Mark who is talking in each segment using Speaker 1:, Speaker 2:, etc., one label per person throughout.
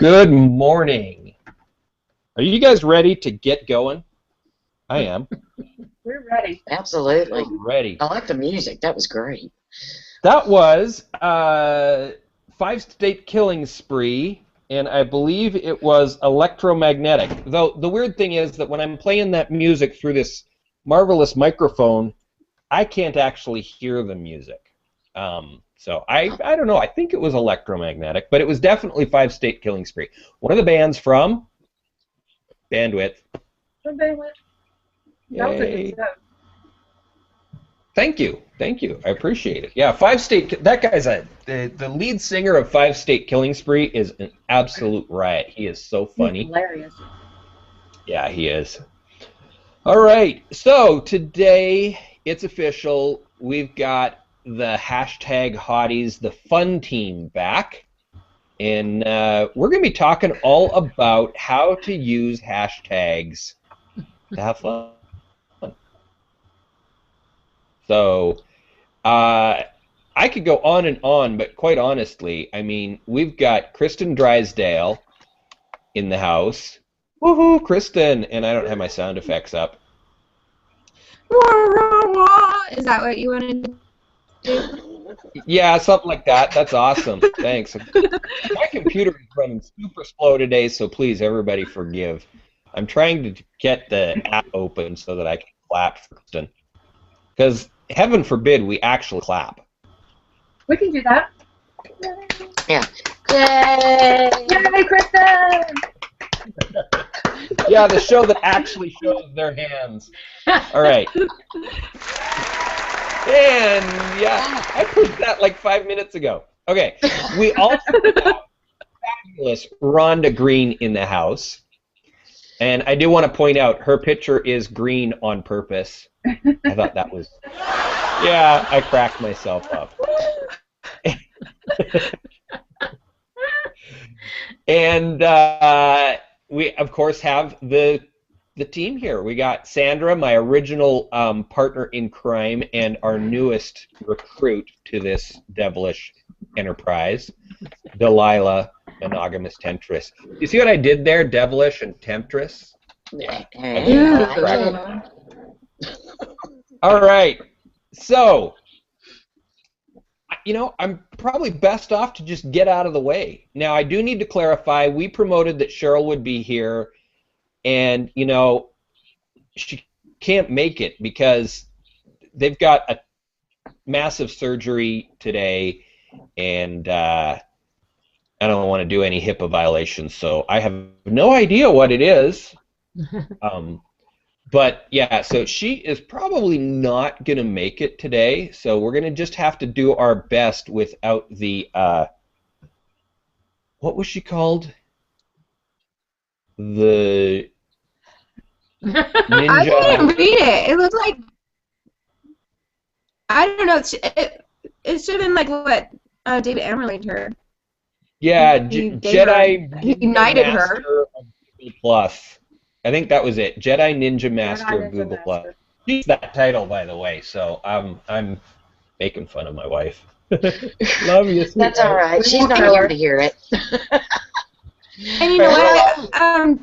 Speaker 1: Good morning. Are you guys ready to get going? I am.
Speaker 2: We're ready.
Speaker 3: Absolutely.
Speaker 1: We're ready.
Speaker 3: I like the music. That was great.
Speaker 1: That was 5-State Killing Spree, and I believe it was electromagnetic. Though the weird thing is that when I'm playing that music through this marvelous microphone, I can't actually hear the music. So I don't know. I think it was electromagnetic, but it was definitely 5-State Killing Spree. One of the bands from Bandwidth.
Speaker 2: From Bandwidth. That was a good show.
Speaker 1: Thank you. Thank you. I appreciate it. Yeah, 5-State, that guy's the lead singer of 5-State Killing Spree is an absolute riot. He is so funny.
Speaker 2: He's hilarious.
Speaker 1: Yeah, he is. All right. So today it's official. We've got the hashtag hotties, the fun team back. And we're going to be talking all about how to use hashtags to have fun. So I could go on and on, but quite honestly, I mean, we've got Kristin Drysdale in the house. Woohoo, Kristin! And I don't have my sound effects up.
Speaker 4: Is that what you wanted to do?
Speaker 1: Yeah, something like that. That's awesome. Thanks. My computer is running super slow today, so please, everybody forgive. I'm trying to get the app open so that I can clap for Kristin. Because, heaven forbid, we actually clap.
Speaker 2: We can do that.
Speaker 3: Yeah. Yay!
Speaker 2: Yay, Kristin!
Speaker 1: Yeah, the show that actually shows their hands. All right. And, yeah, I pushed that like 5 minutes ago. Okay, we also have fabulous Rhonda Green in the house. And I do want to point out, her picture is green on purpose. I thought that was... Yeah, I cracked myself up. And we, of course, have the team here. We got Sandra, my original partner in crime and our newest recruit to this devilish enterprise, Delilah, monogamous temptress. You see what I did there, devilish and temptress?
Speaker 3: Yeah.
Speaker 1: All right. So, you know, I'm probably best off to just get out of the way. Now, I do need to clarify, we promoted that Sherrill would be here, and, you know, she can't make it because they've got a massive surgery today, and I don't want to do any HIPAA violations, so I have no idea what it is. But, yeah, so she is probably not going to make it today, so we're going to just have to do our best without the, what was she called? The ninja.
Speaker 4: I didn't read it. It looked like, I don't know, it should have been like what David Emerald named her.
Speaker 1: Yeah,
Speaker 4: He
Speaker 1: Jedi
Speaker 4: united
Speaker 1: Master
Speaker 4: her.
Speaker 1: of Google Plus. I think that was it. Jedi Ninja Master of Google Plus. She's that title, by the way. So I'm making fun of my wife. Love you.
Speaker 3: That's all right. She's not here to hear it.
Speaker 4: And you know what?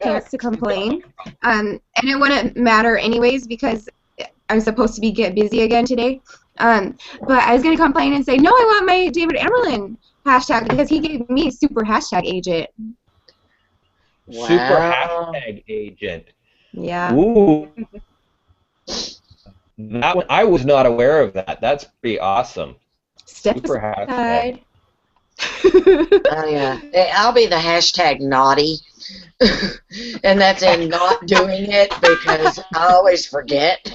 Speaker 4: Chance to complain. And it wouldn't matter anyways because I'm supposed to get busy again today. But I was gonna complain and say, no, I want my David Emerlin hashtag because he gave me super hashtag agent.
Speaker 3: Wow.
Speaker 1: Super hashtag agent.
Speaker 4: Yeah.
Speaker 1: Ooh. That one, I was not aware of that. That's pretty awesome.
Speaker 4: Step
Speaker 1: Super
Speaker 4: aside.
Speaker 3: Oh, yeah. I'll be the hashtag naughty. And that's in not doing it because I always forget.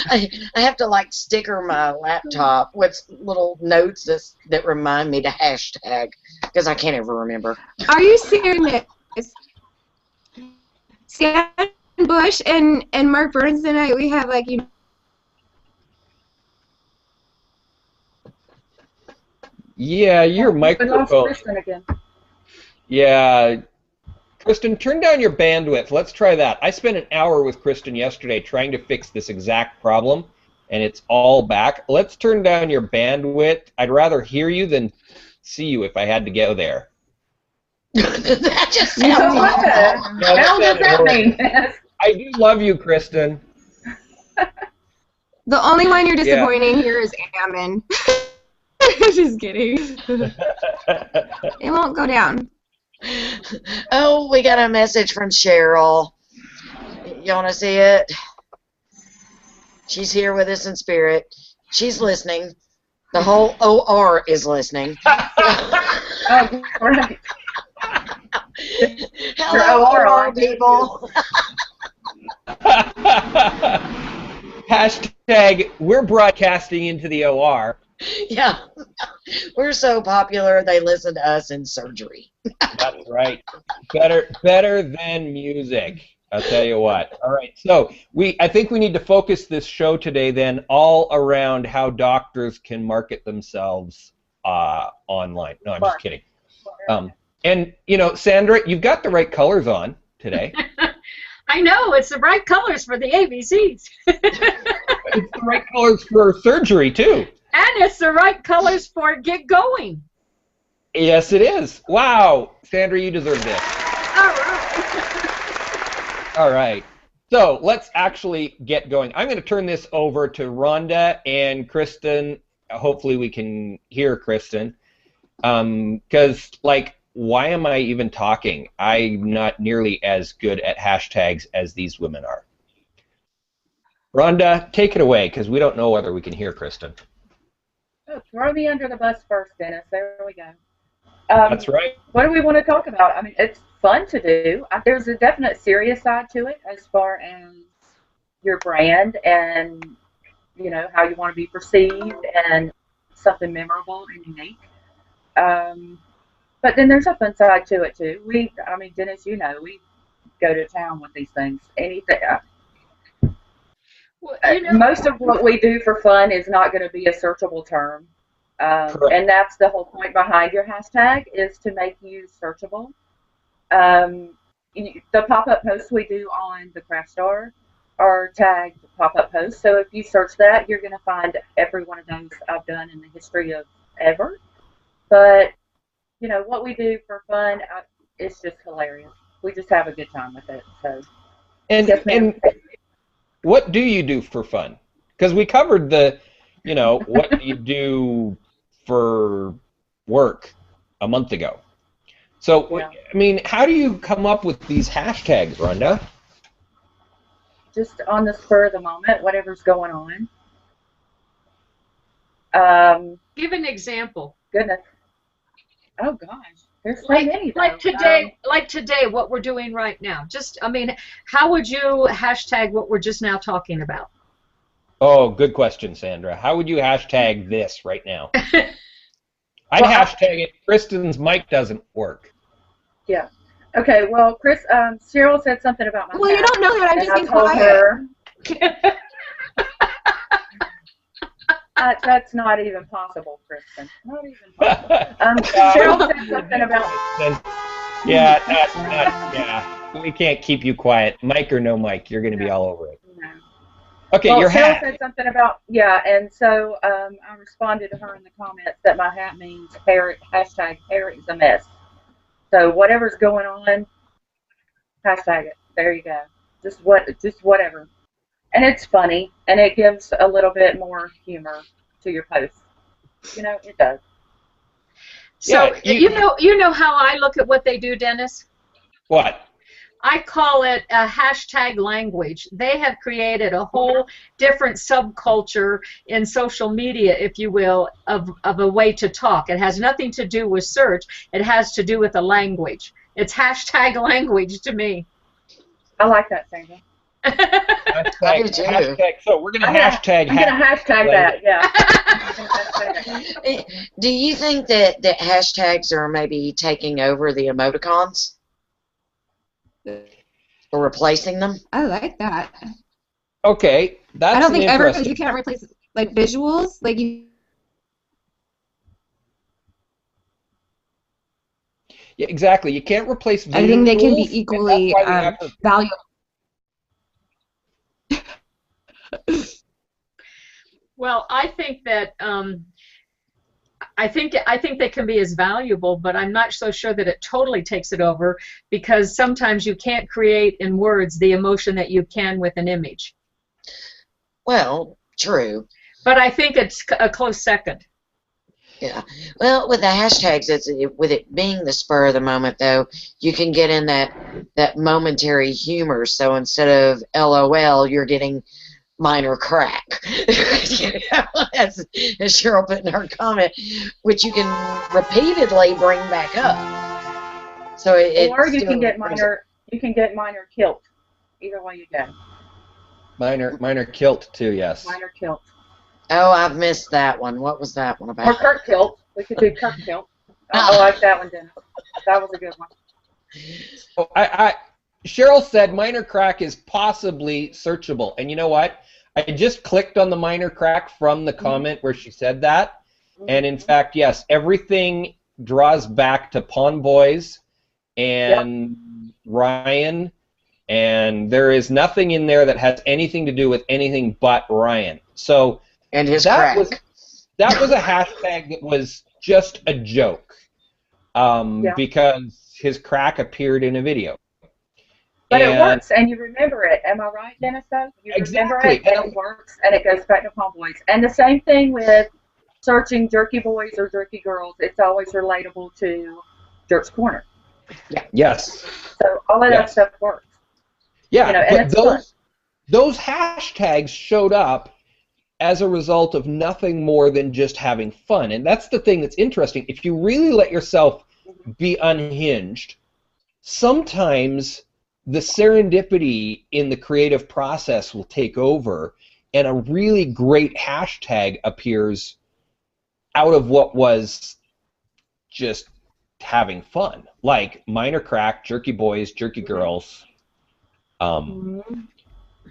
Speaker 3: I have to like sticker my laptop with little notes that remind me to hashtag because I can't ever remember.
Speaker 4: Are you serious? Stan Bush and Mark Burns and I, we have like, you know.
Speaker 1: Yeah, your microphone.
Speaker 2: Kristin again.
Speaker 1: Yeah. Kristin, turn down your bandwidth. Let's try that. I spent an hour with Kristin yesterday trying to fix this exact problem, and it's all back. Let's turn down your bandwidth. I'd rather hear you than see you if I had to go there.
Speaker 3: That just
Speaker 2: So
Speaker 3: sounds
Speaker 2: what
Speaker 3: awful.
Speaker 2: the hell does that mean?
Speaker 1: I do love you, Kristin.
Speaker 4: The only one you're disappointing here is Ammon. Just kidding. It won't go down.
Speaker 3: Oh, we got a message from Sherrill. You want to see it? She's here with us in spirit. She's listening. The whole OR is listening.
Speaker 2: Oh, right.
Speaker 3: Hello, OR people.
Speaker 1: Hashtag, we're broadcasting into the OR.
Speaker 3: Yeah. We're so popular, they listen to us in surgery.
Speaker 1: That's right. Better than music. I'll tell you what. All right. So I think we need to focus this show today then all around how doctors can market themselves online. No, I'm just kidding. And you know, Sandra, you've got the right colors on today.
Speaker 5: I know, it's the right colors for the ABCs.
Speaker 1: It's the right colors for surgery too.
Speaker 5: And it's the right colors for Get Going.
Speaker 1: Yes, it is. Wow, Sandra, you deserve this.
Speaker 5: All right.
Speaker 1: All right. So let's actually get going. I'm going to turn this over to Rhonda and Kristin. Hopefully we can hear Kristin. Because, like, why am I even talking? I'm not nearly as good at hashtags as these women are. Rhonda, take it away, because we don't know whether we can hear Kristin.
Speaker 2: Oh, throw me under the bus first, Dennis. There we go.
Speaker 1: That's right.
Speaker 2: What do we want to talk about? I mean, it's fun to do. There's a definite serious side to it as far as your brand and, you know, how you want to be perceived and something memorable and unique. But then there's a fun side to it, too. I mean, Dennis, you know, we go to town with these things. Anything.
Speaker 5: Well, you know,
Speaker 2: Most of what we do for fun is not going to be a searchable term. And that's the whole point behind your hashtag, is to make you searchable. The pop-up posts we do on the Craft Star are tagged pop-up posts. So if you search that, you're going to find every one of those I've done in the history of ever. But, you know, what we do for fun, it's just hilarious. We just have a good time with it. So,
Speaker 1: And,
Speaker 2: yes, ma'am.
Speaker 1: and what do you do for fun? Because we covered the, you know, what you do for work a month ago. So,
Speaker 2: Yeah.
Speaker 1: I mean, how do you come up with these hashtags, Rhonda?
Speaker 2: Just on the spur of the moment, whatever's going on.
Speaker 5: give an example.
Speaker 2: Goodness. Oh gosh, there's so many.
Speaker 5: Like
Speaker 2: though.
Speaker 5: today, what we're doing right now. Just, I mean, how would you hashtag what we're just now talking about?
Speaker 1: Oh, good question, Sandra. How would you hashtag this right now? I'd
Speaker 2: Well,
Speaker 1: hashtag it, Kristin's mic doesn't work.
Speaker 2: Yeah. Okay. Well, Sherrill said something about my.
Speaker 4: Well, you
Speaker 2: hat,
Speaker 4: don't know that. I'm
Speaker 2: and
Speaker 4: just
Speaker 2: I
Speaker 4: being
Speaker 2: told
Speaker 4: quiet.
Speaker 2: her. That's not even possible, Kristin. Not even possible. Sherrill said something about.
Speaker 1: Yeah, yeah. We can't keep you quiet. Mic or no mic, you're going to be all over it.
Speaker 2: No.
Speaker 1: Okay,
Speaker 2: Well,
Speaker 1: your
Speaker 2: Sherrill
Speaker 1: hat.
Speaker 2: said something about and so I responded to her in the comments that my hat means parrot. Hashtag parrot is a mess. So whatever's going on, hashtag it. There you go. Just whatever. And it's funny, and it gives a little bit more humor to your post. You know, it does.
Speaker 5: So
Speaker 1: Yeah,
Speaker 5: you know how I look at what they do, Dennis?
Speaker 1: What?
Speaker 5: I call it a hashtag language. They have created a whole different subculture in social media, if you will, of a way to talk. It has nothing to do with search. It has to do with a language. It's hashtag language to me.
Speaker 2: I like that, Sandra.
Speaker 3: I do too.
Speaker 1: Hashtag, so we're going to
Speaker 2: I'm
Speaker 1: hashtag.
Speaker 2: gonna hashtag that. Yeah.
Speaker 3: Do you think that hashtags are maybe taking over the emoticons? Or replacing them?
Speaker 4: I like that.
Speaker 1: Okay, that's
Speaker 4: I don't think ever
Speaker 1: interesting.
Speaker 4: you can't replace like visuals. Like you.
Speaker 1: Yeah, exactly. You can't replace.
Speaker 4: I think they can be
Speaker 1: visuals,
Speaker 4: equally
Speaker 1: and that's why we have to-
Speaker 4: valuable.
Speaker 5: Well, I think that I think they can be as valuable, but I'm not so sure that it totally takes it over, because sometimes you can't create in words the emotion that you can with an image.
Speaker 3: Well, true.
Speaker 5: But I think it's a close second.
Speaker 3: Yeah. Well, with the hashtags, with it being the spur of the moment, though, you can get in that momentary humor. So instead of LOL, you're getting minor crack. You know, as Cheryl put in her comment, which you can repeatedly bring back up. So
Speaker 2: or you can get minor. You can get minor kilt. Either way you go.
Speaker 1: Minor kilt too. Yes.
Speaker 2: Minor kilt.
Speaker 3: Oh, I've missed that one. What was that one about?
Speaker 2: Or Kirk kilt. We could do Kirk kilt. I like that one, Dennis. That was a good one.
Speaker 1: Oh, Cheryl said minor crack is possibly searchable, and you know what? I just clicked on the minor crack from the comment where she said that, and in fact, yes, everything draws back to Pawn Boys and Ryan, and there is nothing in there that has anything to do with anything but Ryan. So.
Speaker 3: And his crack.
Speaker 1: That was a hashtag that was just a joke, because his crack appeared in a video.
Speaker 2: But it works, and you remember it. Am I right, Dennis? Though you remember it, and it works, and it goes back to Pawn Boys. And the same thing with searching jerky boys or jerky girls. It's always relatable to Jerk's Corner.
Speaker 3: Yeah.
Speaker 1: Yes.
Speaker 2: So all of that stuff works.
Speaker 1: Yeah,
Speaker 2: you know, and
Speaker 1: but those hashtags showed up as a result of nothing more than just having fun. And that's the thing that's interesting. If you really let yourself be unhinged, sometimes the serendipity in the creative process will take over, and a really great hashtag appears out of what was just having fun. Like minor crack, jerky boys, jerky girls.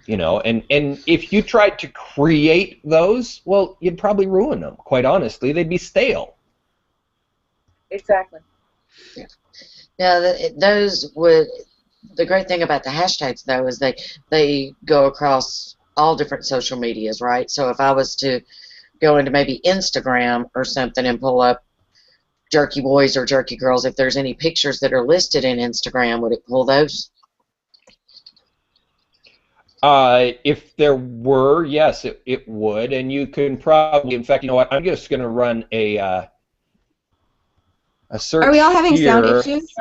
Speaker 1: You know, and if you tried to create those, well, you'd probably ruin them. Quite honestly, they'd be stale.
Speaker 2: Exactly.
Speaker 3: Yeah. Now, those would. The great thing about the hashtags, though, is they go across all different social medias, right? So if I was to go into maybe Instagram or something and pull up jerky boys or jerky girls, if there's any pictures that are listed in Instagram, would it pull those?
Speaker 1: If there were, yes, it would, and you can probably, in fact, you know what, I'm just going to run a search.
Speaker 4: Are we all having
Speaker 1: here.
Speaker 4: sound issues?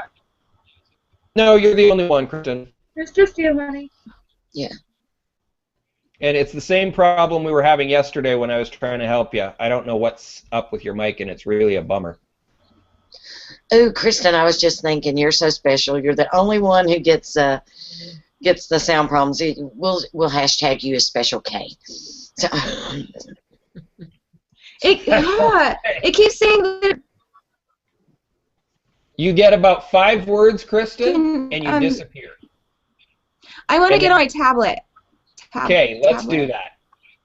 Speaker 1: No, you're the only one, Kristin.
Speaker 2: It's just you, honey.
Speaker 3: Yeah.
Speaker 1: And it's the same problem we were having yesterday when I was trying to help you. I don't know what's up with your mic, and it's really a bummer.
Speaker 3: Oh, Kristin, I was just thinking, you're so special. You're the only one who gets the sound problems. We'll hashtag you as Special K. So.
Speaker 4: It keeps saying that.
Speaker 1: You get about 5 words, Kristin, and you disappear.
Speaker 4: I want to get on my tablet.
Speaker 1: Okay, let's do that.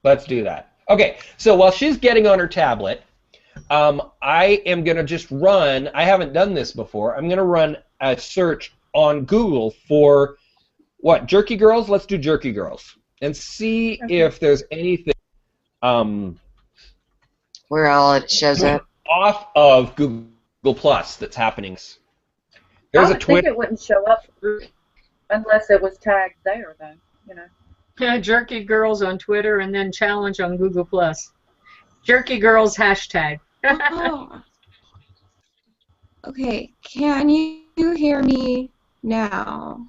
Speaker 1: Let's do that. Okay, so while she's getting on her tablet, I am going to just run, I haven't done this before, I'm going to run a search on Google for, what, jerky girls? Let's do jerky girls. And see if there's anything
Speaker 3: where all it shows up
Speaker 1: off of Google Plus that's happening. There's
Speaker 2: I would think it wouldn't show up unless it was tagged there, though. You know.
Speaker 5: Yeah, jerky girls on Twitter, and then challenge on Google Plus. Jerky girls hashtag.
Speaker 4: Oh. Okay, can you hear me now?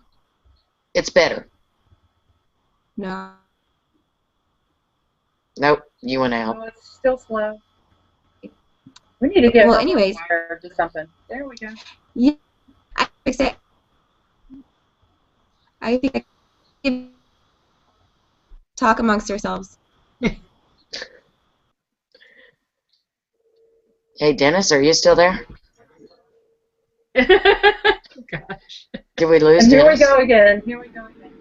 Speaker 3: It's better.
Speaker 4: No.
Speaker 3: Nope, you went out.
Speaker 2: No, it's still slow. We need to get
Speaker 4: anyways,
Speaker 2: wired to something. There we go.
Speaker 4: Yeah, I fix it. I think I can talk amongst ourselves.
Speaker 3: Hey, Dennis, are you still there?
Speaker 5: Gosh.
Speaker 3: Did we lose
Speaker 2: and here
Speaker 3: Dennis?
Speaker 2: we go again. Here we go again.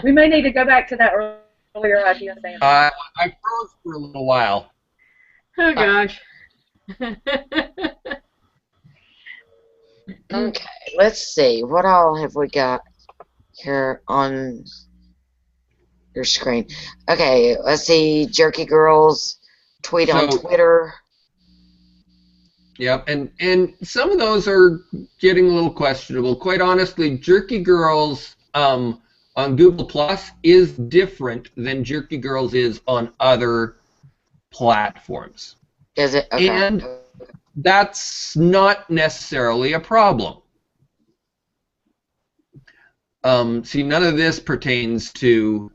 Speaker 2: We may need to go back to that earlier idea.
Speaker 1: I froze for a little while.
Speaker 5: Oh, gosh.
Speaker 3: Okay, let's see. What all have we got here on your screen. Okay, let's see. Jerky Girls tweet on Twitter.
Speaker 1: Yep, and some of those are getting a little questionable. Quite honestly, Jerky Girls on Google Plus is different than Jerky Girls is on other platforms.
Speaker 3: Is it? Okay.
Speaker 1: And that's not necessarily a problem. See, none of this pertains to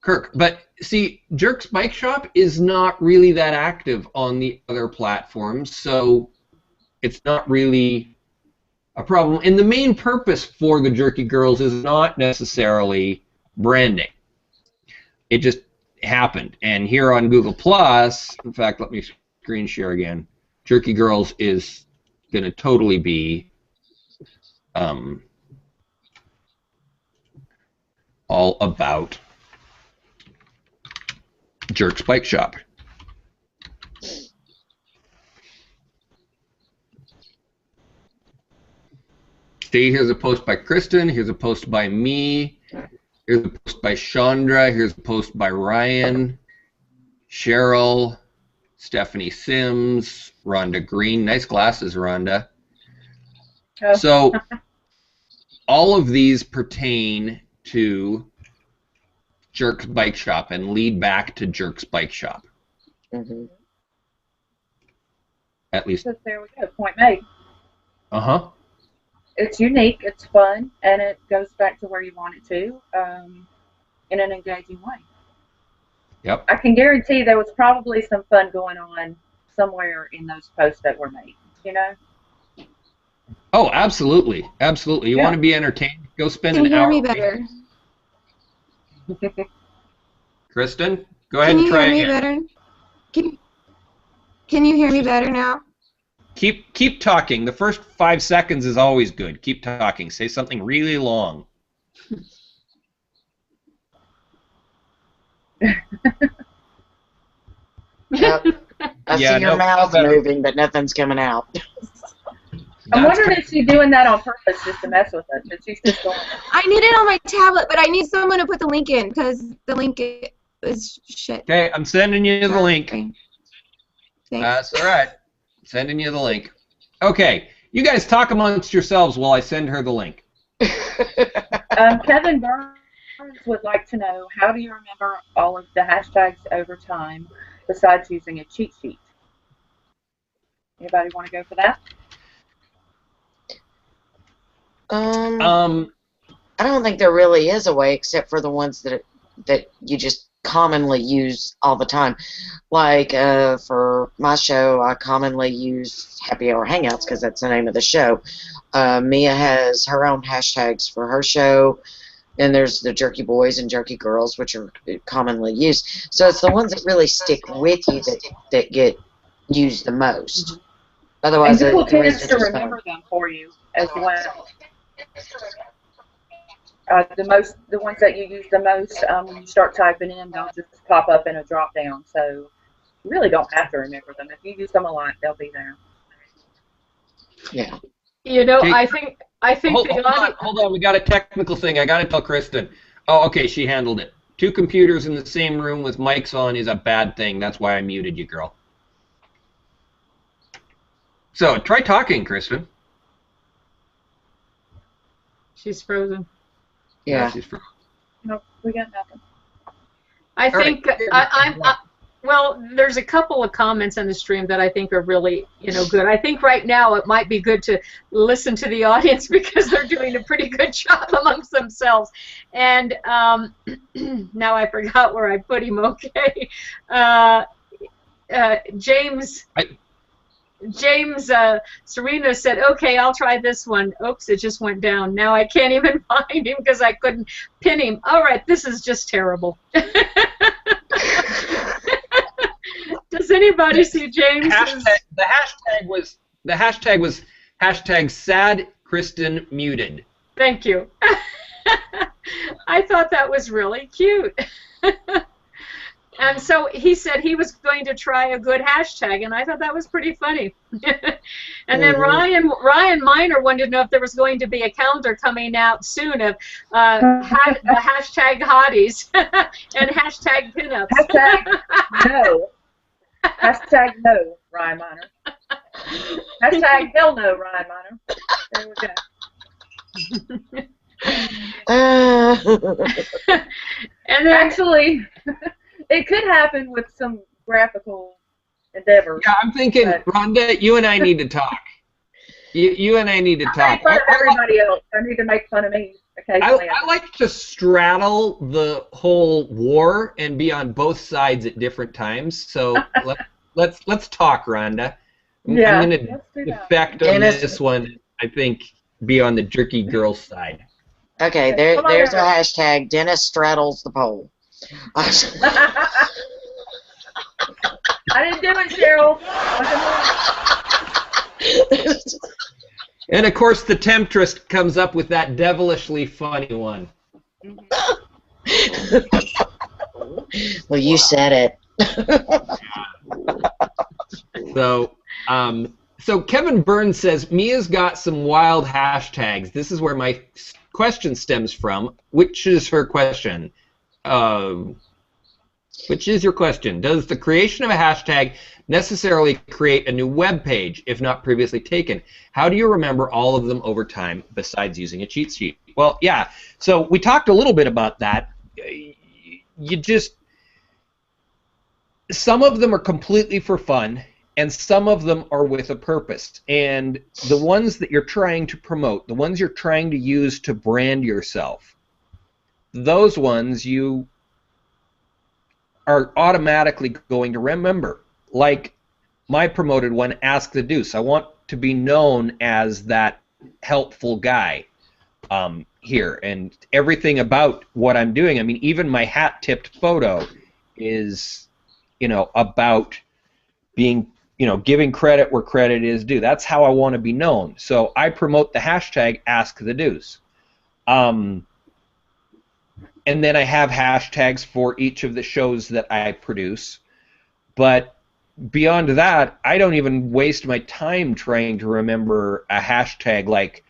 Speaker 1: Kirk. But see, Jerk's Bike Shop is not really that active on the other platforms, so it's not really a problem. And the main purpose for the Jerky Girls is not necessarily branding. It just happened. And here on Google Plus, in fact, let me screen share again. Jerky Girls is going to totally be all about Jerk's Bike Shop. See, here's a post by Kristin, here's a post by me, here's a post by Chandra, here's a post by Ryan, Sherrill, Stephanie Sims, Rhonda Green. Nice glasses, Rhonda. Oh. So all of these pertain to Jerk's Bike Shop and lead back to Jerk's Bike Shop.
Speaker 3: Mm-hmm.
Speaker 1: At least.
Speaker 2: So there we go. Point made.
Speaker 1: Uh-huh.
Speaker 2: It's unique, it's fun, and it goes back to where you want it to in an engaging way.
Speaker 1: Yep.
Speaker 2: I can guarantee there was probably some fun going on somewhere in those posts that were made, you know?
Speaker 1: Oh, absolutely. Absolutely. You want to be entertained? Go spend an hour.
Speaker 4: Can you hear me better?
Speaker 1: Kristin, go ahead and try again.
Speaker 4: Can you hear me better now?
Speaker 1: Keep talking. The first 5 seconds is always good. Keep talking. Say something really long.
Speaker 3: Yep. I see your mouth moving, but nothing's coming out.
Speaker 2: I'm wondering if she's doing that on purpose just to mess with us, but she's just going.
Speaker 4: I need it on my tablet, but I need someone to put the link in because the link is shit.
Speaker 1: Okay, I'm sending you the link.
Speaker 4: Thanks.
Speaker 1: That's all right. Sending you the link. Okay, you guys talk amongst yourselves while I send her the link.
Speaker 2: Kevin Burns would like to know, how do you remember all of the hashtags over time besides using a cheat sheet? Anybody want to go for that?
Speaker 3: I don't think there really is a way except for the ones that you just commonly use all the time. Like for my show, I commonly use Happy Hour Hangouts because that's the name of the show. Mia has her own hashtags for her show, and there's the Jerky Boys and Jerky Girls, which are commonly used. So it's the ones that really stick with you that get used the most.
Speaker 2: Mm-hmm.
Speaker 3: Otherwise,
Speaker 2: and Google tends to remember them for you as well. The ones that you use the most, when you start typing in, they'll just pop up in a drop down. So you really don't have to remember them. If you use them a lot, they'll be there.
Speaker 3: Yeah.
Speaker 5: You know, I think.
Speaker 1: Hold on. We got a technical thing. I got to tell Kristin. Oh, okay. She handled it. 2 computers in the same room with mics on is a bad thing. That's why I muted you, girl. So try talking, Kristin.
Speaker 5: She's frozen.
Speaker 3: Yeah.
Speaker 1: She's frozen.
Speaker 2: Nope, we got nothing.
Speaker 5: I think well, there's a couple of comments on the stream that I think are really, good. I think right now it might be good to listen to the audience because they're doing a pretty good job amongst themselves. And now I forgot where I put him. Okay, James Serena said, okay, I'll try this one. Oops, it just went down. Now I can't even find him because I couldn't pin him. All right, this is just terrible. Does anybody see James?
Speaker 1: The hashtag was hashtag sad Kristin muted.
Speaker 5: Thank you. I thought that was really cute. And so he said he was going to try a good hashtag, and I thought that was pretty funny. And then Ryan Miner wanted to know if there was going to be a calendar coming out soon of the hashtag hotties and hashtag pinups.
Speaker 2: Hashtag no. Hashtag no, Ryan Miner. Hashtag hell no, Ryan Miner. There we go.
Speaker 5: And then,
Speaker 2: actually, it could happen with some graphical endeavors.
Speaker 1: Yeah, I'm thinking, Rhonda, you and I need to talk. You and I need to talk.
Speaker 2: I make fun of everybody else. I need to make fun of me occasionally.
Speaker 1: I like to straddle the whole war and be on both sides at different times. So let's talk, Rhonda.
Speaker 2: Yeah,
Speaker 1: I'm going to defect on this one. I think be on the jerky girl side.
Speaker 3: Okay, there's a hashtag. Dennis straddles the pole.
Speaker 2: I didn't do it, Sherrill.
Speaker 1: And of course, the temptress comes up with that devilishly funny one.
Speaker 3: Well, you said it.
Speaker 1: So Kevin Burns says, Mia's got some wild hashtags. This is where my question stems from. Which is her question? Which is your question? Does the creation of a hashtag necessarily create a new web page, if not previously taken? How do you remember all of them over time, besides using a cheat sheet? Well, yeah. So we talked a little bit about that. Some of them are completely for fun, and some of them are with a purpose. And the ones that you're trying to promote, the ones you're trying to use to brand yourself, those ones you are automatically going to remember. Like my promoted one, Ask the Deuce. I want to be known as that helpful guy here. And everything about what I'm doing, I mean, even my hat-tipped photo is, about being, giving credit where credit is due. That's how I want to be known. So I promote the hashtag Ask the Deuce. And then I have hashtags for each of the shows that I produce. But beyond that, I don't even waste my time trying to remember a hashtag like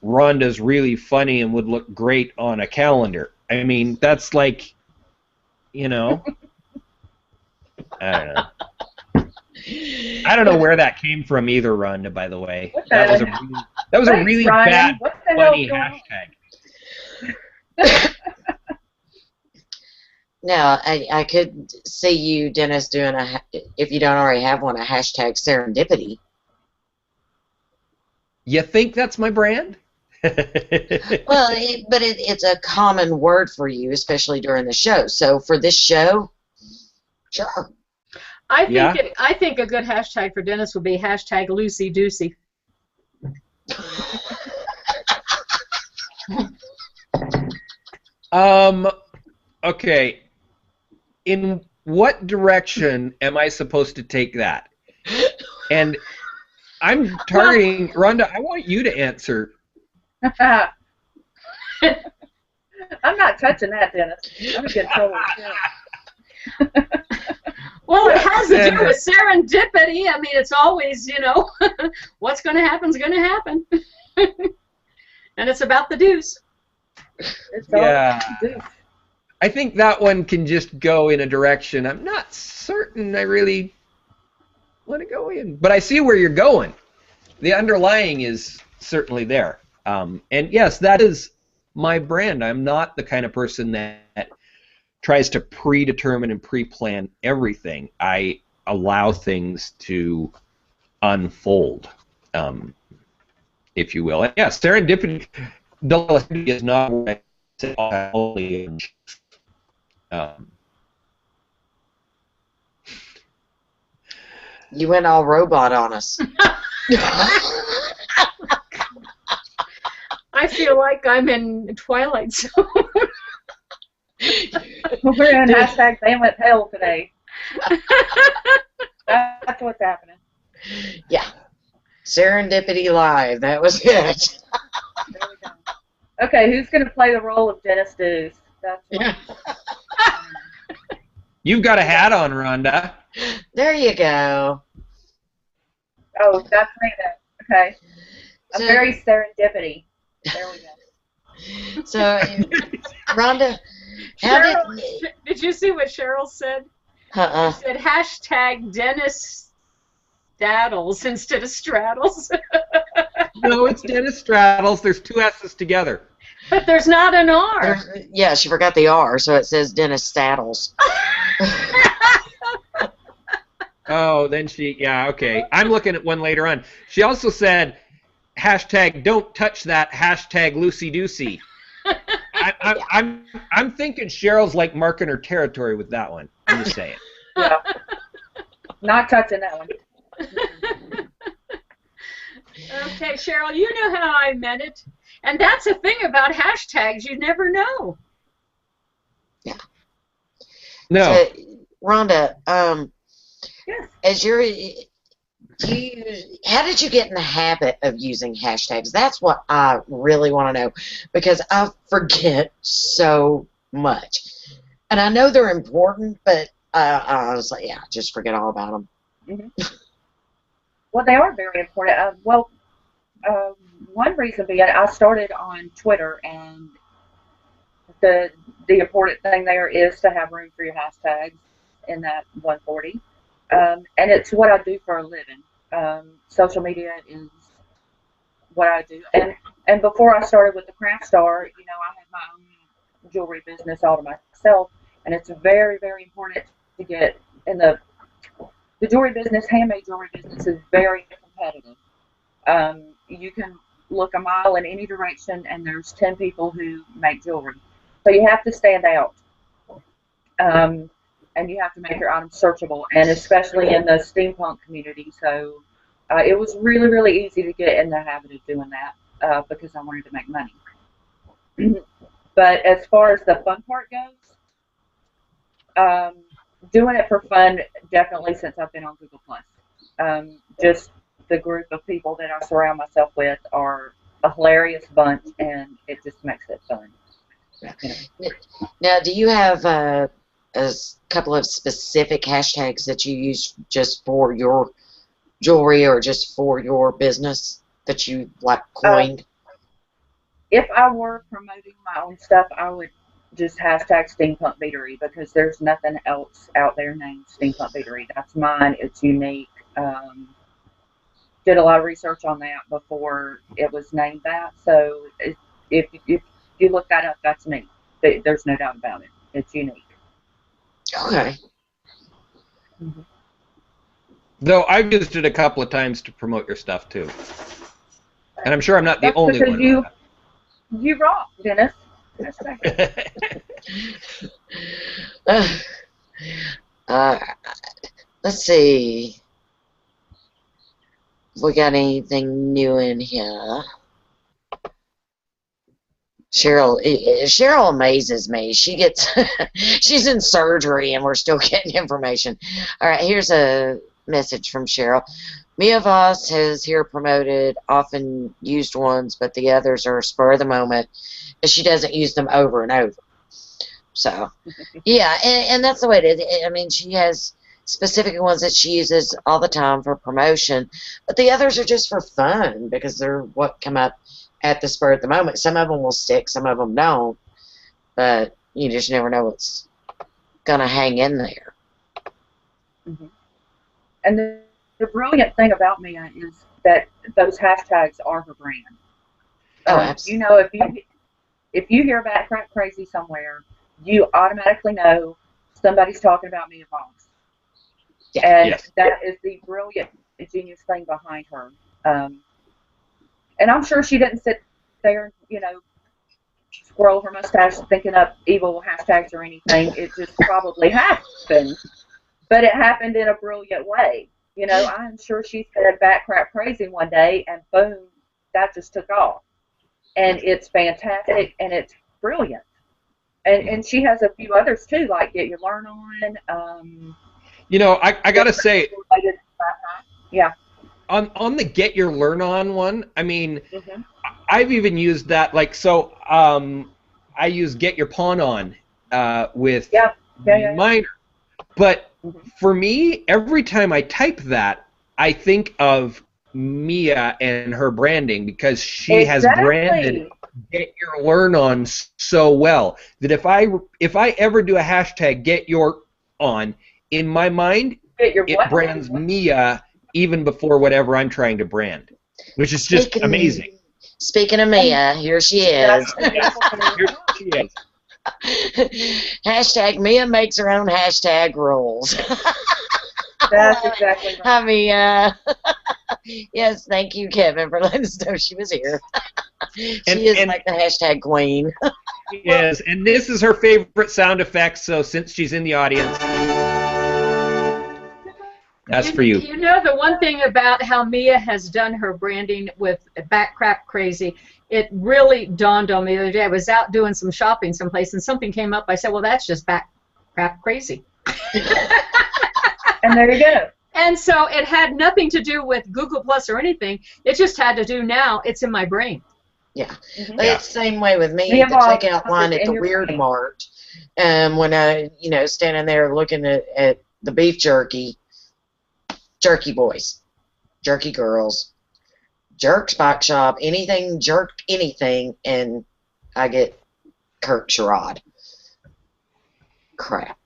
Speaker 1: Rhonda's really funny and would look great on a calendar. I mean, that's like, I don't know. I don't know where that came from either, Rhonda, by the way. That was a really bad, funny hashtag.
Speaker 3: Now, I could see you, Dennis, doing if you don't already have one, a hashtag serendipity.
Speaker 1: You think that's my brand?
Speaker 3: Well, it's a common word for you, especially during the show. So for this show, sure.
Speaker 5: I think a good hashtag for Dennis would be hashtag Lucy Ducey.
Speaker 1: Okay. In what direction am I supposed to take that? And I'm targeting Rhonda. I want you to answer.
Speaker 2: I'm not touching that, Dennis. I'm gonna get in trouble with you.
Speaker 5: Well, it has to do with serendipity. I mean, it's always, what's going to happen is going to happen. And it's about the deuce.
Speaker 2: It's all about the deuce.
Speaker 1: I think that one can just go in a direction I'm not certain I really want to go in. But I see where you're going. The underlying is certainly there. And yes, that is my brand. I'm not the kind of person that tries to predetermine and pre-plan everything. I allow things to unfold, if you will. And yes, serendipity is not what I say only.
Speaker 3: You went all robot on us.
Speaker 5: I feel like I'm in Twilight Zone.
Speaker 2: We're in hashtag they went hell today. That's what's happening.
Speaker 3: Yeah. Serendipity Live. That was it.
Speaker 2: There we go. Okay, who's going to play the role of Dennis Duce? That's right.
Speaker 1: You've got a hat on, Rhonda.
Speaker 3: There you go.
Speaker 2: Oh, that's me then. Okay.
Speaker 3: So-
Speaker 2: A very serendipity. There we go.
Speaker 3: So, Rhonda, how
Speaker 5: Did you see what Sherrill said?
Speaker 3: Uh-uh.
Speaker 5: She said hashtag Dennis Daddles instead of Straddles.
Speaker 1: No, it's Dennis Straddles. There's two S's together.
Speaker 5: But there's not an R.
Speaker 3: Yeah, she forgot the R, so it says Dennis Staddles.
Speaker 1: Oh, then yeah, okay. I'm looking at one later on. She also said, hashtag don't touch that, hashtag loosey doosey. I'm thinking Cheryl's like marking her territory with that one. I'm just saying.
Speaker 2: Yeah. Not touching that one.
Speaker 5: Okay, Sherrill, you know how I meant it. And that's the thing about hashtags. You never know.
Speaker 3: Yeah.
Speaker 1: No.
Speaker 3: So, Rhonda,
Speaker 2: Yes.
Speaker 3: as you're, how did you get in the habit of using hashtags? That's what I really want to know, because I forget so much. And I know they're important, but I was like, yeah, just forget all about them.
Speaker 2: Mm-hmm. Well, they are very important. One reason being I started on Twitter, and the important thing there is to have room for your hashtags in that 140. And it's what I do for a living. Social media is what I do. And before I started with the Craft Star, you know, I had my own jewelry business all to myself, and it's very, very important to get in the jewelry business. Handmade jewelry business is very competitive. You can look a mile in any direction, and there's 10 people who make jewelry. So you have to stand out. And you have to make your items searchable, and especially in the steampunk community. So it was really, really easy to get in the habit of doing that because I wanted to make money. But as far as the fun part goes, doing it for fun, definitely since I've been on Google+. Just the group of people that I surround myself with are a hilarious bunch, and it just makes it fun. You know.
Speaker 3: Now, do you have a couple of specific hashtags that you use just for your jewelry or just for your business that you like coined?
Speaker 2: If I were promoting my own stuff, I would just hashtag steampunk beatery, because there's nothing else out there named steampunk beatery. That's mine. It's unique. Did a lot of research on that before it was named that. So if you look that up, that's me. There's no doubt about it. It's unique.
Speaker 3: Okay.
Speaker 2: Mm-hmm.
Speaker 1: Though I've used it a couple of times to promote your stuff too. And I'm sure I'm not the
Speaker 2: That's
Speaker 1: only
Speaker 2: because
Speaker 1: one.
Speaker 2: You rock, Dennis.
Speaker 3: Let's see. We got anything new in here? Sherrill amazes me. She gets, she's in surgery and we're still getting information. All right, here's a message from Sherrill. Mia Voss has here promoted often used ones, but the others are spur of the moment, and she doesn't use them over and over. So, yeah, and that's the way it is. I mean, she has specific ones that she uses all the time for promotion, but the others are just for fun because they're what come up at the spur of the moment. Some of them will stick, some of them don't, but you just never know what's gonna hang in there.
Speaker 2: Mm-hmm. And the brilliant thing about Mia is that those hashtags are her brand.
Speaker 3: Oh, absolutely.
Speaker 2: You know, if you hear about Crap Crazy somewhere, you automatically know somebody's talking about Mia Voss.
Speaker 3: Yeah.
Speaker 2: And
Speaker 1: Yes.
Speaker 2: that is the brilliant, genius thing behind her. And I'm sure she didn't sit there, you know, scroll her mustache thinking up evil hashtags or anything. It just probably happened. But it happened in a brilliant way. You know, I'm sure she said "back crap crazy" one day, and boom, that just took off. And it's fantastic, and it's brilliant. And she has a few others too, like "Get Your Learn On."
Speaker 1: You know, I gotta say,
Speaker 2: yeah.
Speaker 1: On the Get Your Learn On one, I mean,
Speaker 2: Mm-hmm.
Speaker 1: I've even used that, like, so I use Get Your Pawn On with
Speaker 2: Yeah.
Speaker 1: minor. But
Speaker 2: Mm-hmm.
Speaker 1: for me, every time I type that, I think of Mia and her branding because she has branded Get Your Learn On so well that if I ever do a hashtag Get Your On, in my mind, it brands Mia even before whatever I'm trying to brand, which is just amazing.
Speaker 3: Speaking of Mia, here she is.
Speaker 1: Here she is.
Speaker 3: Hashtag Mia makes her own hashtag rules.
Speaker 2: That's exactly right.
Speaker 3: Hi, Mia. Yes, thank you, Kevin, for letting us know she was here. She is like the hashtag queen.
Speaker 1: Yes, and this is her favorite sound effect, so since she's in the audience, that's for you.
Speaker 5: You know, the one thing about how Mia has done her branding with Back Crap Crazy, it really dawned on me the other day. I was out doing some shopping someplace, and something came up. I said, well, that's just Back Crap Crazy.
Speaker 2: And there you go.
Speaker 5: And so it had nothing to do with Google Plus or anything. It just had to do now. It's in my brain.
Speaker 3: Yeah. It's the same way with me. The checkout line at the Weird Mart. When I, standing there looking at the beef jerky, jerky boys, jerky girls, jerk spot shop, anything, jerked anything, and I get Kirk Sherrod. Crap.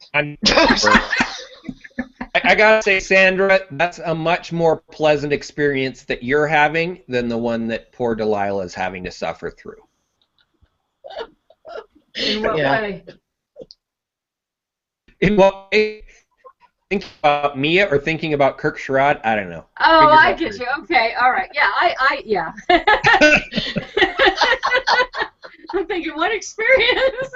Speaker 1: I gotta say, Sandra, that's a much more pleasant experience that you're having than the one that poor Delilah is having to suffer through.
Speaker 5: In what way?
Speaker 1: In what way? Thinking about Mia or thinking about Kirk Sherrod? I don't know.
Speaker 5: Oh, I get you. Okay, all right. Yeah, yeah. I'm thinking, what experience?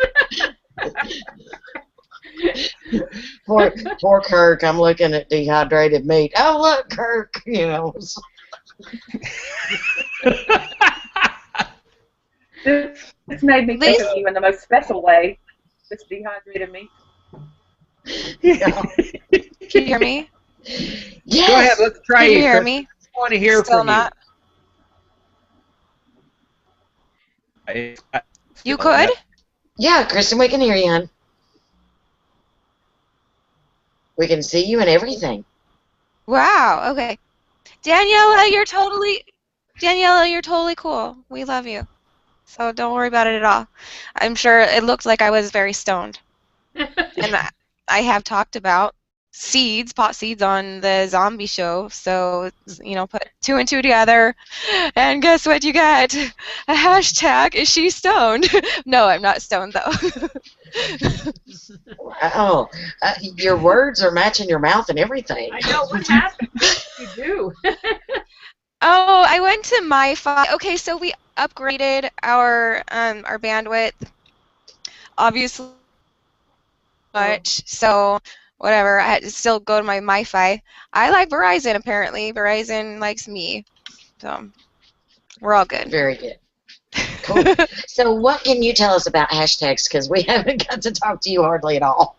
Speaker 3: Poor Kirk. I'm looking at dehydrated meat. Oh, look, Kirk.
Speaker 2: This made me think of you in the most special way. This dehydrated meat.
Speaker 3: Yeah.
Speaker 4: Can you hear me?
Speaker 3: Yes.
Speaker 1: Go ahead. Let's try.
Speaker 4: Can you hear me?
Speaker 1: I want to hear
Speaker 4: Still
Speaker 1: from
Speaker 4: not?
Speaker 1: you.
Speaker 4: You could?
Speaker 3: Yeah, Kristin, we can hear you, hon. We can see you and everything.
Speaker 4: Wow. Okay. Daniela, you're totally cool. We love you. So don't worry about it at all. I'm sure it looked like I was very stoned. And I have talked about pot seeds on the zombie show. So, put 2 and 2 together. And guess what you get? A hashtag, is she stoned? No, I'm not stoned, though.
Speaker 3: Wow. Your words are matching your mouth and everything.
Speaker 5: I know. What happened? What did you do?
Speaker 4: Oh, I went to MiFi. Okay, so we upgraded our bandwidth. Obviously, much. So whatever. I had to still go to my MiFi. I like Verizon. Apparently, Verizon likes me. So we're all good.
Speaker 3: Very good. Cool. So what can you tell us about hashtags? Because we haven't got to talk to you hardly at all.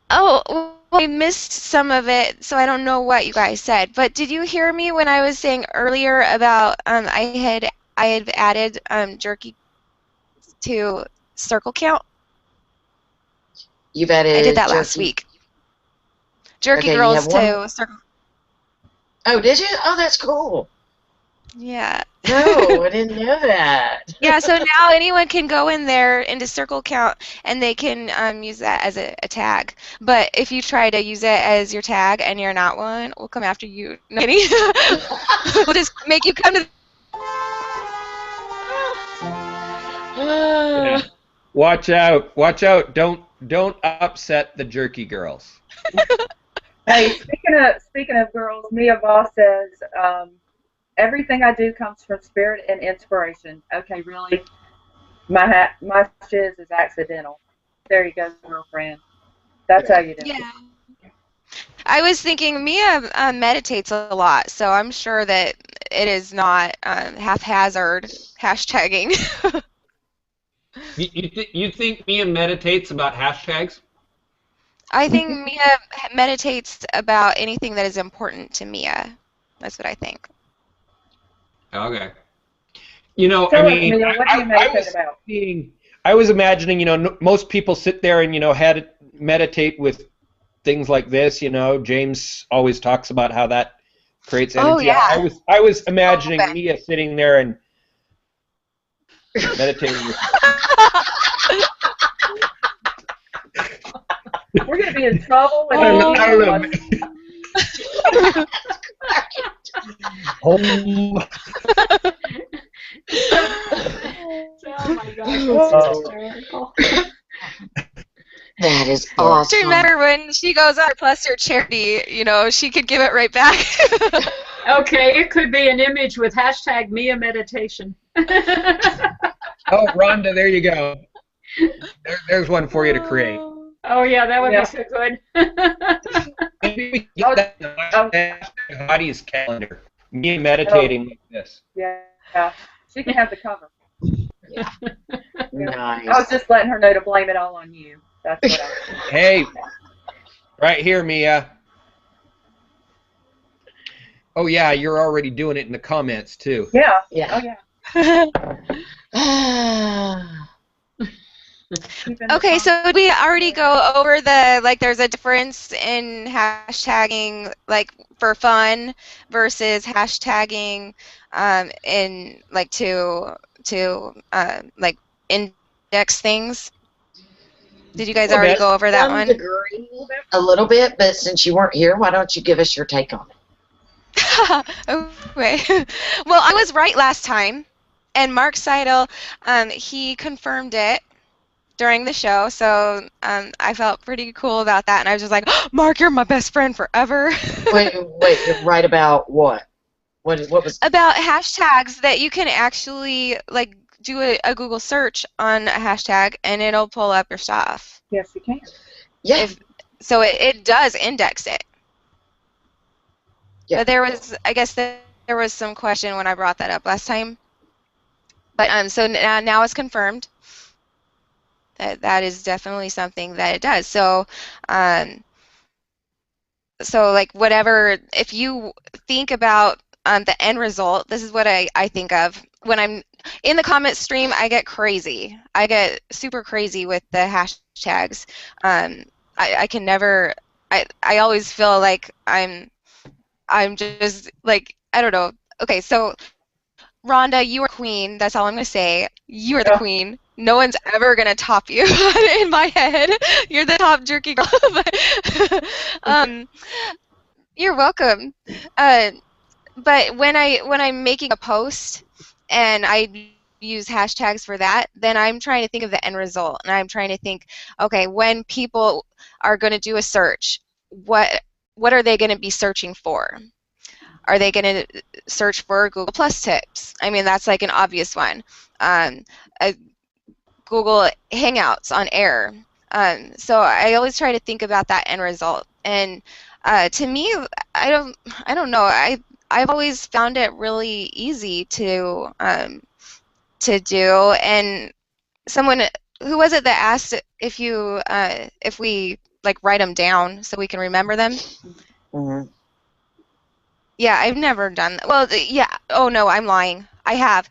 Speaker 4: Oh, well, I missed some of it, so I don't know what you guys said. But did you hear me when I was saying earlier about I had added jerky to circle count?
Speaker 3: You've added.
Speaker 4: I did that last week. Jerky girls to circle.
Speaker 3: Oh, did you? Oh, that's cool.
Speaker 4: Yeah.
Speaker 3: No, I didn't know that.
Speaker 4: Yeah, so now anyone can go in there into circle count and they can use that as a tag. But if you try to use it as your tag and you're not one, we'll come after you. No, we'll just make you come to.
Speaker 1: Yeah. Watch out! Watch out! Don't upset the jerky girls.
Speaker 2: Hey, speaking of girls, Mia Voss says. Everything I do comes from spirit and inspiration. Okay, really? My shiz is accidental. There you go, girlfriend. That's how you do it.
Speaker 4: Yeah. I was thinking Mia meditates a lot, so I'm sure that it is not haphazard hashtagging.
Speaker 1: You think Mia meditates about hashtags?
Speaker 4: I think Mia meditates about anything that is important to Mia. That's what I think.
Speaker 1: Okay.
Speaker 2: Tell us, Mia, what do you meditate about?
Speaker 1: I was imagining, most people sit there and, meditate with things like this, you know, James always talks about how that creates energy.
Speaker 4: Oh, yeah.
Speaker 1: I was imagining Mia sitting there and meditating.
Speaker 2: We're going to be in trouble.
Speaker 1: I don't know. Home.
Speaker 5: Oh my gosh, that's hysterical.
Speaker 3: That is awesome.
Speaker 4: To remember when she goes on plus her charity, you know, she could give it right back.
Speaker 5: Okay, it could be an image with hashtag Mia meditation.
Speaker 1: Oh, Rhonda, there you go. There's one for you to create.
Speaker 5: Oh yeah, that would be so good.
Speaker 1: Maybe we get that on Hottie's calendar. Me meditating like this.
Speaker 2: Yeah, she can have the cover.
Speaker 3: Yeah. Nice.
Speaker 2: I was just letting her know to blame it all on you. That's what I was doing.
Speaker 1: Hey, right here, Mia. Oh yeah, you're already doing it in the comments too.
Speaker 2: Yeah.
Speaker 3: Yeah.
Speaker 2: Oh yeah.
Speaker 4: Okay, so did we already go over the, like, there's a difference in hashtagging, like, for fun versus hashtagging in, like, to like, index things? Did you guys already go over that
Speaker 3: Some
Speaker 4: one?
Speaker 3: degree, a little bit, but since you weren't here, why don't you give us your take on it?
Speaker 4: Okay. Well, I was right last time, and Mark Seidel, he confirmed it during the show, so I felt pretty cool about that, and I was just like, oh, Mark, you're my best friend forever.
Speaker 3: Wait, right about what? What was?
Speaker 4: About hashtags that you can actually, like, do a Google search on a hashtag, and it'll pull up your stuff.
Speaker 2: Yes, you can.
Speaker 3: Yeah.
Speaker 4: So it does index it.
Speaker 3: Yeah.
Speaker 4: But there was, I guess there was some question when I brought that up last time. But so now it's confirmed. That is definitely something that it does. So, so like whatever, if you think about the end result, this is what I think of when I'm in the comment stream. I get crazy. I get super crazy with the hashtags. I can never. I always feel like I'm just like, I don't know. Okay, so Rhonda, you are queen. That's all I'm gonna say. You are the queen. No one's ever gonna top you in my head. You're the top jerky girl. You're welcome. But when I'm making a post and I use hashtags for that, then I'm trying to think of the end result, and I'm trying to think, okay, when people are going to do a search, what are they going to be searching for? Are they going to search for Google Plus tips? I mean, that's like an obvious one. Google Hangouts on air. So I always try to think about that end result. And to me, I don't know. I've always found it really easy to do. And someone, who was it that asked if we like write them down so we can remember them?
Speaker 3: Mm-hmm.
Speaker 4: Yeah, I've never done that. Well, yeah. Oh no, I'm lying. I have.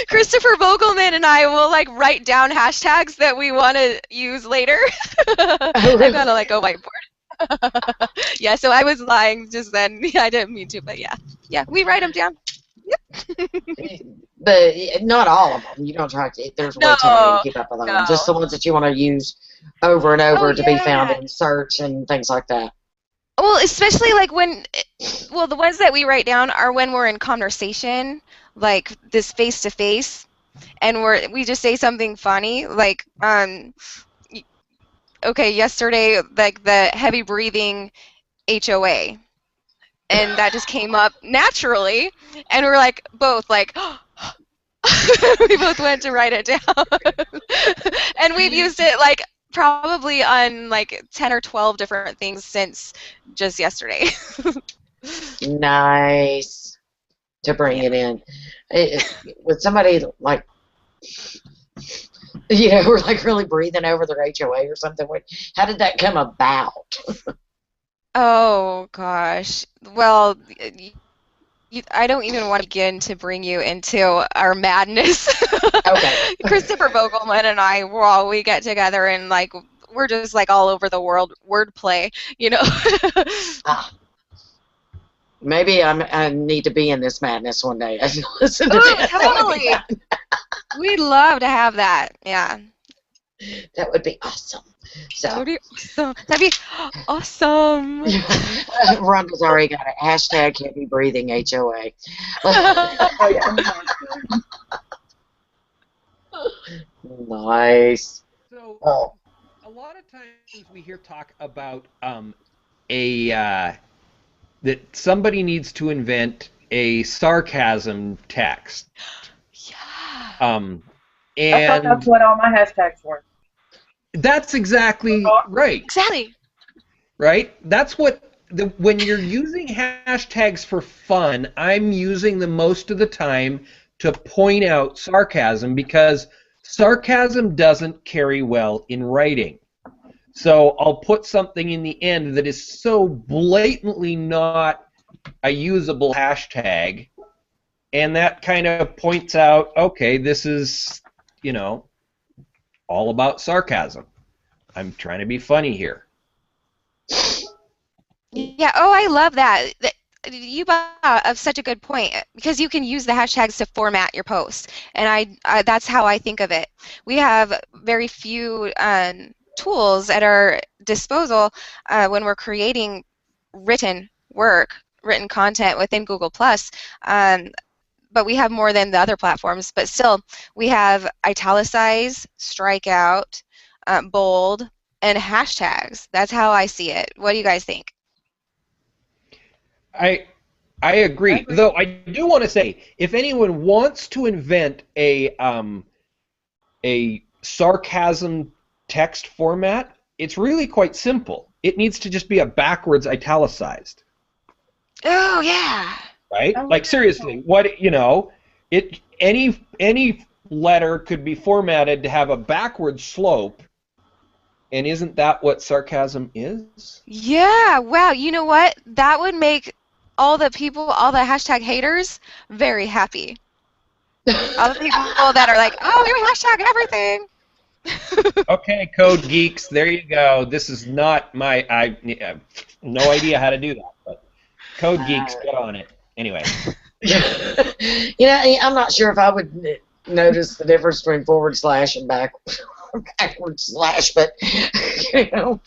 Speaker 4: Christopher Vogelman and I will like write down hashtags that we want to use later. I've got like a whiteboard. Yeah, so I was lying just then. Yeah, I didn't mean to, but yeah, we write them down. Yep.
Speaker 3: But not all of them. You don't try to. There's way too many to keep up with them.
Speaker 4: No.
Speaker 3: Just the ones that you want to use over and over to be found in search and things like that.
Speaker 4: Well, especially like when, well, the ones that we write down are when we're in conversation, like this face to face, and we just say something funny, like, okay, yesterday, like the heavy breathing HOA, and that just came up naturally, and we're like both like, we both went to write it down, and we've used it like probably on like 10 or 12 different things since just yesterday.
Speaker 3: Nice to bring it in. With somebody like, you know, we're like really breathing over their HOA or something. How did that come about?
Speaker 4: Oh gosh. Well, I don't even want to begin to bring you into our madness.
Speaker 3: Okay.
Speaker 4: Christopher Vogelman and I, we get together and like we're just like all over the world wordplay, you know.
Speaker 3: Ah, maybe I need to be in this madness one day. I should listen to
Speaker 4: Oh,
Speaker 3: this.
Speaker 4: totally. We'd love to have that. Yeah.
Speaker 3: That would be awesome.
Speaker 4: That would
Speaker 3: So,
Speaker 4: be awesome. That'd be awesome.
Speaker 3: Rhonda's already got it. Hashtag heavy breathing HOA.
Speaker 2: Oh, yeah.
Speaker 3: Nice.
Speaker 1: So
Speaker 3: Oh.
Speaker 1: a lot of times we hear talk about that somebody needs to invent a sarcasm text.
Speaker 4: Yeah.
Speaker 2: I thought that's
Speaker 1: And
Speaker 2: what all my hashtags were.
Speaker 1: that's exactly right.
Speaker 4: Exactly.
Speaker 1: Right? That's what when you're using hashtags for fun, I'm using them most of the time to point out sarcasm because sarcasm doesn't carry well in writing. So I'll put something in the end that is so blatantly not a usable hashtag, and that kind of points out, okay, this is, you know, all about sarcasm. I'm trying to be funny here.
Speaker 4: Yeah. Oh, I love that. You brought up such a good point because you can use the hashtags to format your post, and that's how I think of it. We have very few tools at our disposal when we're creating written content within Google+. But we have more than the other platforms. But still, we have italicize, strikeout, bold, and hashtags. That's how I see it. What do you guys think?
Speaker 1: I agree. Though I do want to say, if anyone wants to invent a sarcasm text format, it's really quite simple. It needs to just be a backwards italicized.
Speaker 4: Oh yeah.
Speaker 1: Right? Like seriously, what any letter could be formatted to have a backward slope, and isn't that what sarcasm is?
Speaker 4: Yeah. Wow. You know what? That would make all the hashtag haters very happy. All the people that are like, oh, you hashtag everything.
Speaker 1: Okay, code geeks, there you go. This is not my I have no idea how to do that, but code geeks, get on it. Anyway.
Speaker 3: You know, I'm not sure if I would notice the difference between forward slash and backward slash, but you know,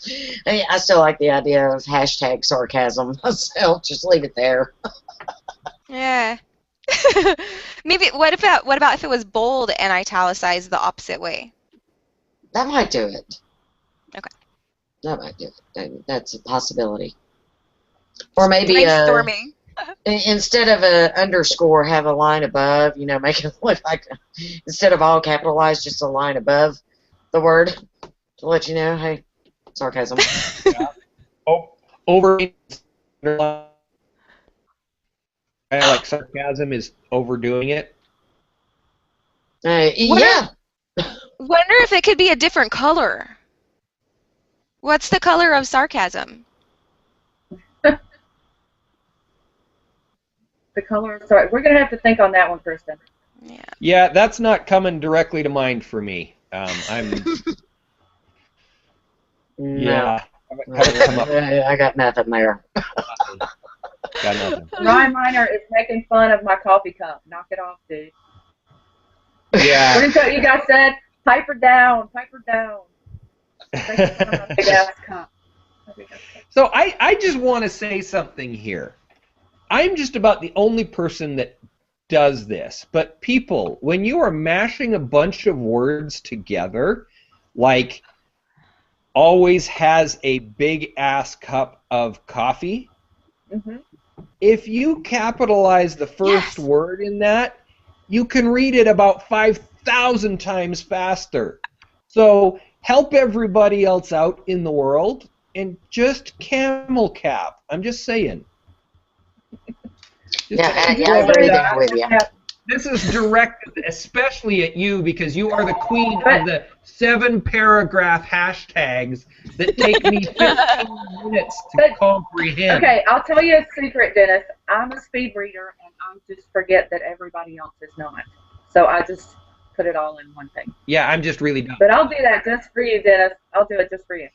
Speaker 3: I still like the idea of hashtag sarcasm myself. Just leave it there.
Speaker 4: Yeah. Maybe what about if it was bold and italicized the opposite way?
Speaker 3: That might do it.
Speaker 4: Okay.
Speaker 3: That might do it. That's a possibility. Or maybe
Speaker 4: brainstorming.
Speaker 3: Instead of a underscore, have a line above. You know, make it look like instead of all capitalized, just a line above the word to let you know, hey, sarcasm.
Speaker 1: Yeah. Over. Like sarcasm is overdoing it.
Speaker 3: Yeah.
Speaker 4: Wonder if it could be a different color. What's the color of sarcasm?
Speaker 2: The color. Sorry, we're gonna have to think on that one, Kristin.
Speaker 4: Yeah.
Speaker 1: Yeah, that's not coming directly to mind for me. Yeah.
Speaker 3: I got nothing there.
Speaker 1: Got nothing.
Speaker 2: Ryan Miner is making fun of my coffee cup. Knock it off, dude.
Speaker 1: Yeah.
Speaker 2: What is that you guys said? Pipe her down. Pipe her down. Big ass cup.
Speaker 1: So I just want to say something here. I'm just about the only person that does this. But people, when you are mashing a bunch of words together, like always has a big ass cup of coffee, if you capitalize the first word in that, you can read it about 5,000 times faster. So help everybody else out in the world and just camel cap. I'm just saying.
Speaker 3: I agree there with you.
Speaker 1: This is directed especially at you because you are the queen of the 7-paragraph hashtags that take me 15 minutes to comprehend.
Speaker 2: Okay, I'll tell you a secret, Dennis. I'm a speed reader, and I just forget that everybody else is not. So I just put it all in one thing.
Speaker 1: Yeah, I'm just really dumb.
Speaker 2: But I'll do that just for you, Dennis. I'll do it just for you.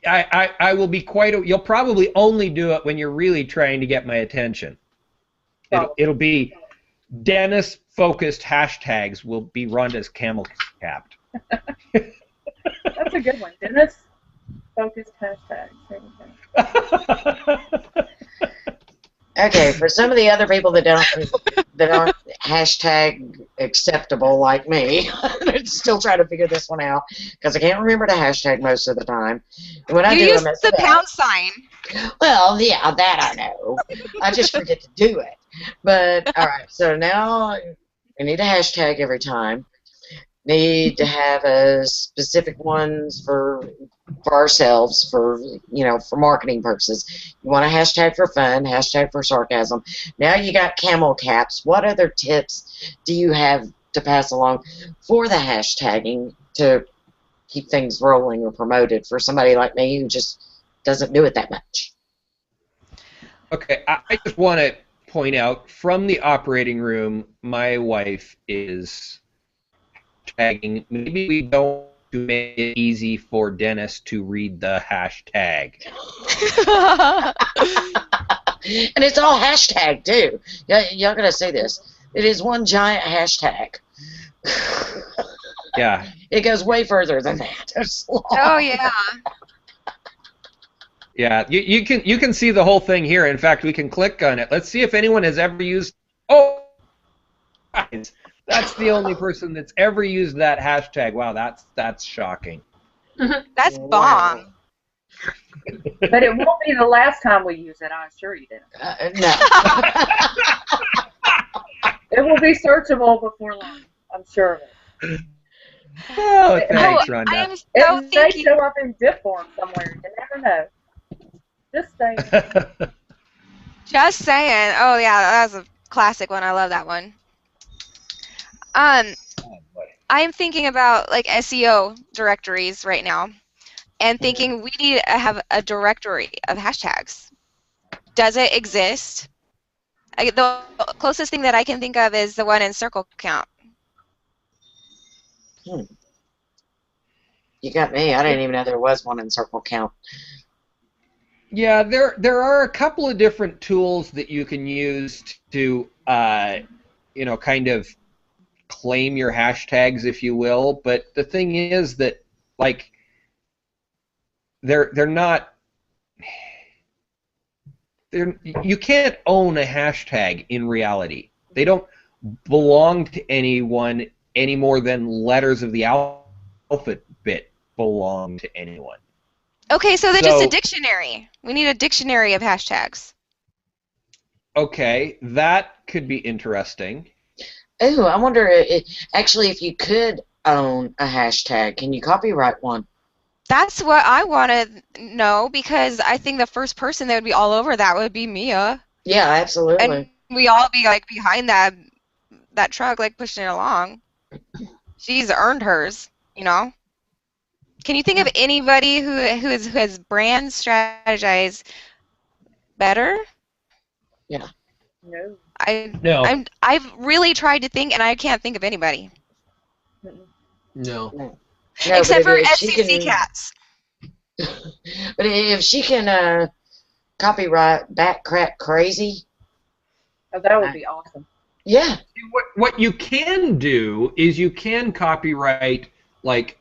Speaker 1: I will be you'll probably only do it when you're really trying to get my attention. It'll be Dennis-focused hashtags will be Rhonda's camel capped.
Speaker 2: That's a good one. Dennis-focused hashtags.
Speaker 3: Okay, for some of the other people that aren't hashtag acceptable like me, I'm still trying to figure this one out because I can't remember the hashtag most of the time. And when I do,
Speaker 4: use
Speaker 3: I mess
Speaker 4: the
Speaker 3: it up.
Speaker 4: pound sign.
Speaker 3: Well, yeah, that I know. I just forget to do it. But all right, so now we need a hashtag every time. Need to have a specific ones for ourselves for marketing purposes. You want a hashtag for fun, hashtag for sarcasm. Now you got camel caps. What other tips do you have to pass along for the hashtagging to keep things rolling or promoted for somebody like me who just doesn't do it that much?
Speaker 1: Okay, I just want to point out from the operating room, my wife is tagging. Maybe we don't make it easy for Dennis to read the hashtag.
Speaker 3: And it's all hashtag too. Y'all gotta say this. It is one giant hashtag.
Speaker 1: Yeah.
Speaker 3: It goes way further than that.
Speaker 4: Oh yeah.
Speaker 1: Yeah, you can see the whole thing here. In fact, we can click on it. Let's see if anyone has ever used. Oh, guys, that's the only person that's ever used that hashtag. Wow, that's shocking.
Speaker 4: That's bomb.
Speaker 2: But it won't be the last time we use it, I assure you, Dennis.
Speaker 3: No.
Speaker 2: It will be searchable before long. I'm sure of it.
Speaker 1: Oh, thanks, Rhonda.
Speaker 4: I am so
Speaker 2: It may
Speaker 4: thinking.
Speaker 2: show up in GIF form somewhere. You never know. Just saying.
Speaker 4: Just saying. Oh yeah, that was a classic one. I love that one. I'm thinking about like SEO directories right now, and thinking we need to have a directory of hashtags. Does it exist? The closest thing that I can think of is the one in Circle Count.
Speaker 3: You got me. I didn't even know there was one in Circle Count.
Speaker 1: Yeah, there are a couple of different tools that you can use to kind of claim your hashtags, if you will. But the thing is that like you can't own a hashtag in reality. They don't belong to anyone any more than letters of the alphabet belong to anyone.
Speaker 4: Okay, so they're just a dictionary. We need a dictionary of hashtags.
Speaker 1: Okay, that could be interesting.
Speaker 3: Oh, I wonder actually if you could own a hashtag, can you copyright one?
Speaker 4: That's what I want to know, because I think the first person that would be all over that would be Mia.
Speaker 3: Yeah, absolutely.
Speaker 4: And we all be like behind that truck, like pushing it along. She's earned hers, you know. Can you think of anybody who has brand strategized better?
Speaker 3: Yeah.
Speaker 2: No.
Speaker 4: I've really tried to think, and I can't think of anybody.
Speaker 1: No.
Speaker 4: Except for FCC cats.
Speaker 3: But if she can copyright Bat Crap Crazy.
Speaker 2: Oh, that would be awesome.
Speaker 3: Yeah.
Speaker 1: What you can do is you can copyright like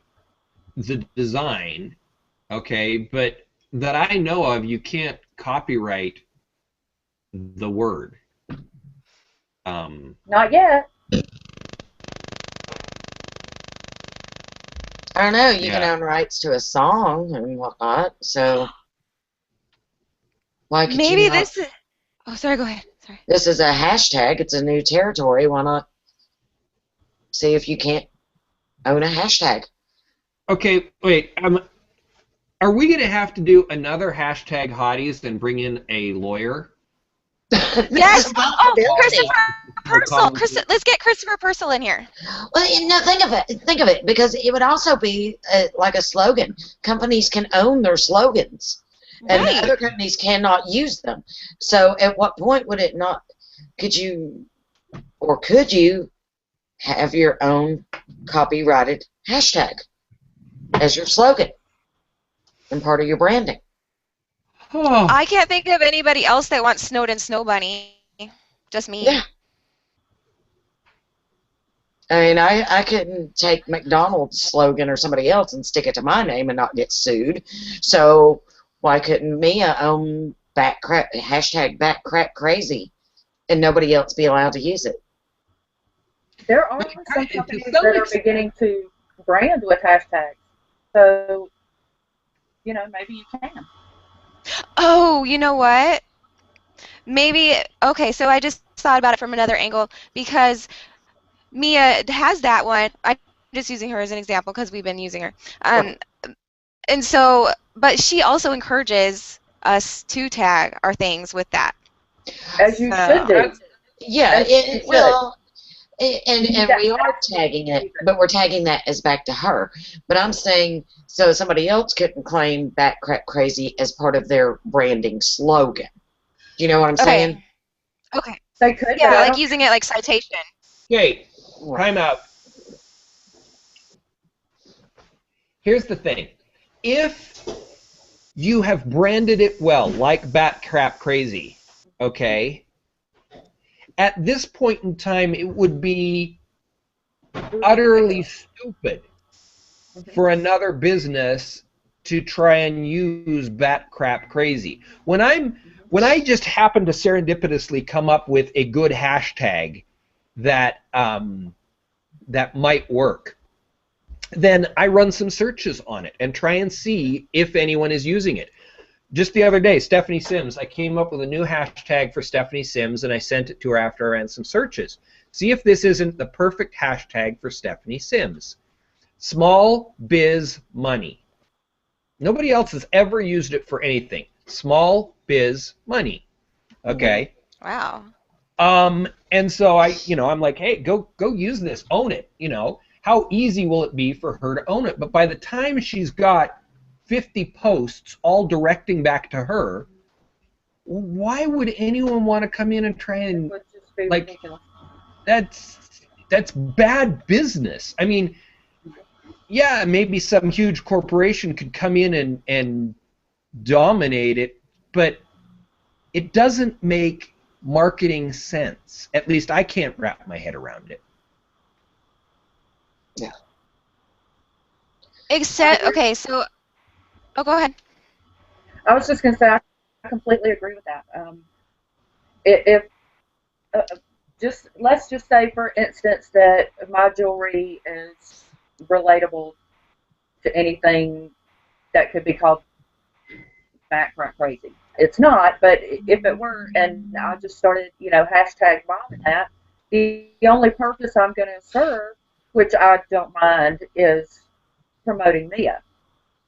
Speaker 1: the design, okay, but that I know of, you can't copyright the word.
Speaker 2: Not yet.
Speaker 3: I don't know. You can own rights to a song and whatnot. So why could
Speaker 4: maybe
Speaker 3: you not?
Speaker 4: this is. Oh, sorry. Go ahead. Sorry.
Speaker 3: This is a hashtag. It's a new territory. Why not see if you can't own a hashtag?
Speaker 1: Okay, wait. Are we going to have to do another hashtag hotties and bring in a lawyer?
Speaker 3: Yes.
Speaker 4: Christopher Purcell. Let's get Christopher Purcell in here.
Speaker 3: Well, think of it. Think of it, because it would also be like a slogan. Companies can own their slogans, and the other companies cannot use them. So, at what point would it not? Could you have your own copyrighted hashtag as your slogan and part of your branding?
Speaker 1: Oh.
Speaker 4: I can't think of anybody else that wants Snowden Snow Bunny. Just me.
Speaker 3: Yeah. I mean, I couldn't take McDonald's slogan or somebody else and stick it to my name and not get sued. So why couldn't Mia own hashtag #BackCrapCrazy and nobody else be allowed to use it?
Speaker 2: There are some companies that are beginning to brand with hashtags. So, maybe you can.
Speaker 4: Oh, you know what? Maybe, okay, so I just thought about it from another angle, because Mia has that one. I'm just using her as an example because we've been using her. And so, but she also encourages us to tag our things with that.
Speaker 2: As you should do.
Speaker 3: Yeah, and we are tagging it, but we're tagging that as back to her. But I'm saying, so somebody else couldn't claim #BackCrapCrazy as part of their branding slogan. Do you know what I'm saying?
Speaker 4: Okay.
Speaker 2: They could.
Speaker 4: Yeah, like using it like citation.
Speaker 1: Okay, time out. Here's the thing. If you have branded it well, like #BackCrapCrazy, okay, at this point in time, it would be utterly stupid for another business to try and use #BackCrapCrazy. When I just happen to serendipitously come up with a good hashtag that that might work, then I run some searches on it and try and see if anyone is using it. Just the other day, Stephanie Sims, I came up with a new hashtag for Stephanie Sims, and I sent it to her after I ran some searches. See if this isn't the perfect hashtag for Stephanie Sims. Small biz money. Nobody else has ever used it for anything. Small biz money. Okay.
Speaker 4: Wow.
Speaker 1: And so I'm like, hey, go use this, own it. How easy will it be for her to own it? But by the time she's got 50 posts all directing back to her, why would anyone want to come in and try and like that's bad business. I mean, yeah, maybe some huge corporation could come in and dominate it, but it doesn't make marketing sense. At least I can't wrap my head around it.
Speaker 3: Yeah.
Speaker 4: Except, okay, so, oh, go ahead.
Speaker 2: I was just going to say I completely agree with that. If let's just say, for instance, that my jewelry is relatable to anything that could be called #BackCrapCrazy. It's not, but if it were, and I just started, hashtag bombing that, the only purpose I'm going to serve, which I don't mind, is promoting Mia,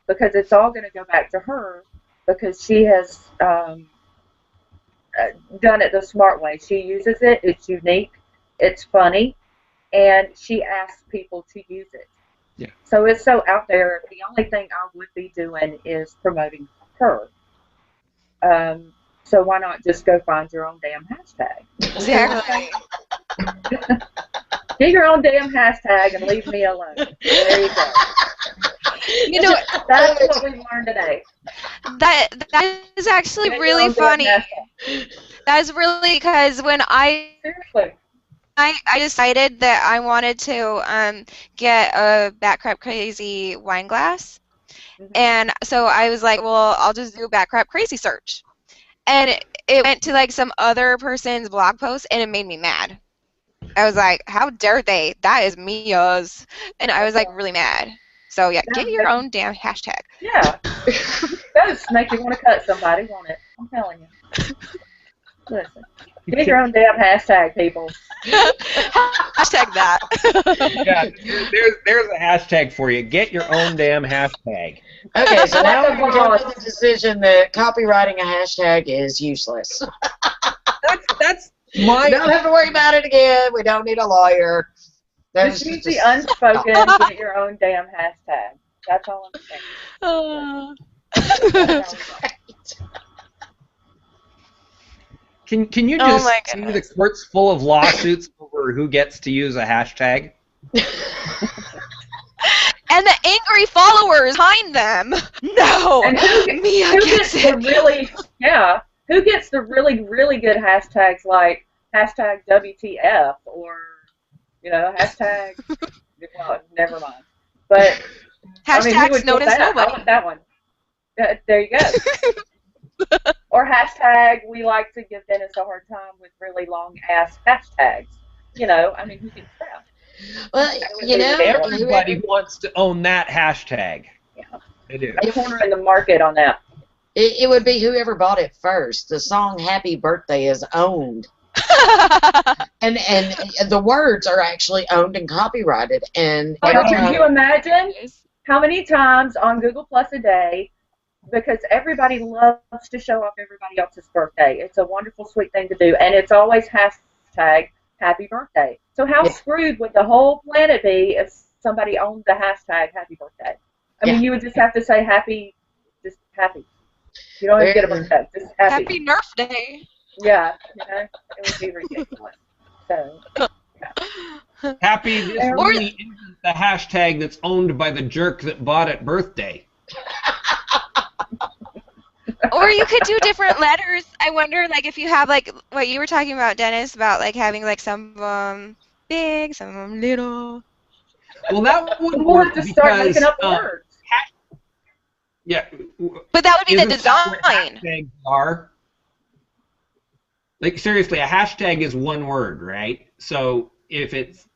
Speaker 2: because it's all going to go back to her, because she has done it the smart way. She uses it. It's unique. It's funny, and she asks people to use it.
Speaker 1: Yeah.
Speaker 2: So it's so out there. The only thing I would be doing is promoting her. So why not just go find your own damn hashtag?
Speaker 4: Exactly.
Speaker 2: Get your own damn hashtag and leave me alone. There you go.
Speaker 4: You know,
Speaker 2: That's what we learned today.
Speaker 4: that is actually really funny. That's really, because when
Speaker 2: Seriously.
Speaker 4: I decided that I wanted to get a #BackCrapCrazy wine glass, and so I was like, well, I'll just do a #BackCrapCrazy search, and it went to like some other person's blog post, and it made me mad. I was like, how dare they? That is Mia's, and I was like really mad. So yeah, get your own damn hashtag.
Speaker 2: Yeah. That just make you want to cut somebody, won't it? I'm telling you. Listen. Get your own damn hashtag, people.
Speaker 4: Hashtag that.
Speaker 1: Yeah, there's a hashtag for you. Get your own damn hashtag.
Speaker 3: Okay, so now we're going to come to the decision that copywriting a hashtag is useless.
Speaker 1: That's my.
Speaker 3: We don't have to worry about it again. We don't need a lawyer.
Speaker 2: Just use the unspoken, get your own damn hashtag. That's all I'm saying.
Speaker 3: That's right.
Speaker 1: Can you
Speaker 4: Oh
Speaker 1: just
Speaker 4: my
Speaker 1: see the
Speaker 4: goodness.
Speaker 1: courts full of lawsuits over who gets to use a hashtag?
Speaker 4: And the angry followers behind them. No,
Speaker 2: And
Speaker 4: Mia
Speaker 2: who
Speaker 4: gets
Speaker 2: gets the
Speaker 4: it.
Speaker 2: really, yeah, who gets the really, really good hashtags like hashtag WTF or, hashtag, well, never mind. But, I mean, who
Speaker 4: Hashtags
Speaker 2: would
Speaker 4: known
Speaker 2: get
Speaker 4: as
Speaker 2: that? I
Speaker 4: nobody.
Speaker 2: want that one. There you go. Or hashtag, we like to give Dennis a hard time with really long-ass hashtags. I mean, who gets that?
Speaker 3: Well,
Speaker 1: Everybody wants to own that hashtag.
Speaker 2: Yeah.
Speaker 1: They do.
Speaker 2: A corner in the market on that.
Speaker 3: it would be whoever bought it first. The song "Happy Birthday" is owned, and the words are actually owned and copyrighted. And
Speaker 2: Oh,
Speaker 3: every
Speaker 2: can
Speaker 3: time,
Speaker 2: you imagine how many times on Google Plus a day, because everybody loves to show off everybody else's birthday. It's a wonderful, sweet thing to do, and it's always hashtag happy birthday. So how screwed would the whole planet be if somebody owned the hashtag happy birthday? I mean, you would just have to say happy, just happy. You don't even get a birthday, just happy.
Speaker 4: Happy Nerf Day.
Speaker 2: Yeah, it would be ridiculous. So,
Speaker 1: Happy, this really isn't the hashtag that's owned by the jerk that bought it birthday.
Speaker 4: Or you could do different letters. I wonder, like, if you have, like, what you were talking about, Dennis, about, like, having, like, some of them big, some of them little.
Speaker 1: Well, that would
Speaker 2: we'll
Speaker 1: work
Speaker 2: have to start
Speaker 1: because,
Speaker 2: making up words.
Speaker 1: yeah.
Speaker 4: But that would be the
Speaker 1: Isn't that what
Speaker 4: design.
Speaker 1: hashtags are? Like, seriously, a hashtag is one word, right? So if it's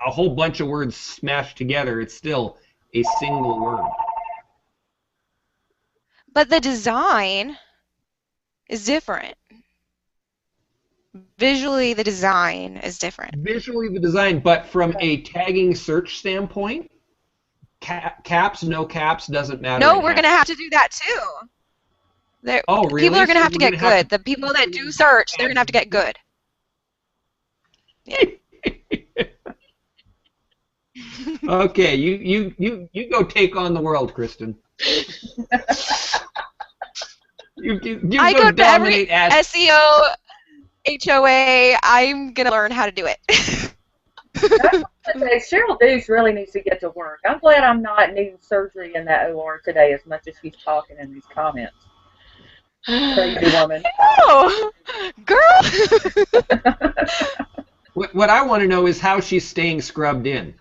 Speaker 1: a whole bunch of words smashed together, it's still a single word.
Speaker 4: But the design is different. Visually, the design is different.
Speaker 1: Visually, the design, but from a tagging search standpoint, caps, no caps, doesn't matter.
Speaker 4: No, we're going to have to do that, too.
Speaker 1: Oh, really?
Speaker 4: People are going to
Speaker 1: So
Speaker 4: have to
Speaker 1: we're
Speaker 4: get
Speaker 1: gonna have
Speaker 4: good. The people that do search, they're going to have to get good.
Speaker 1: Okay, you go take on the world, Kristin. you
Speaker 4: I
Speaker 1: go
Speaker 4: go to every
Speaker 1: dominate as
Speaker 4: SEO, HOA. I'm going to learn how to do it.
Speaker 2: Sherrill Duce really needs to get to work. I'm glad I'm not needing surgery in that OR today as much as she's talking in these comments. Crazy woman.
Speaker 4: Oh, girl.
Speaker 1: What I want to know is how she's staying scrubbed in.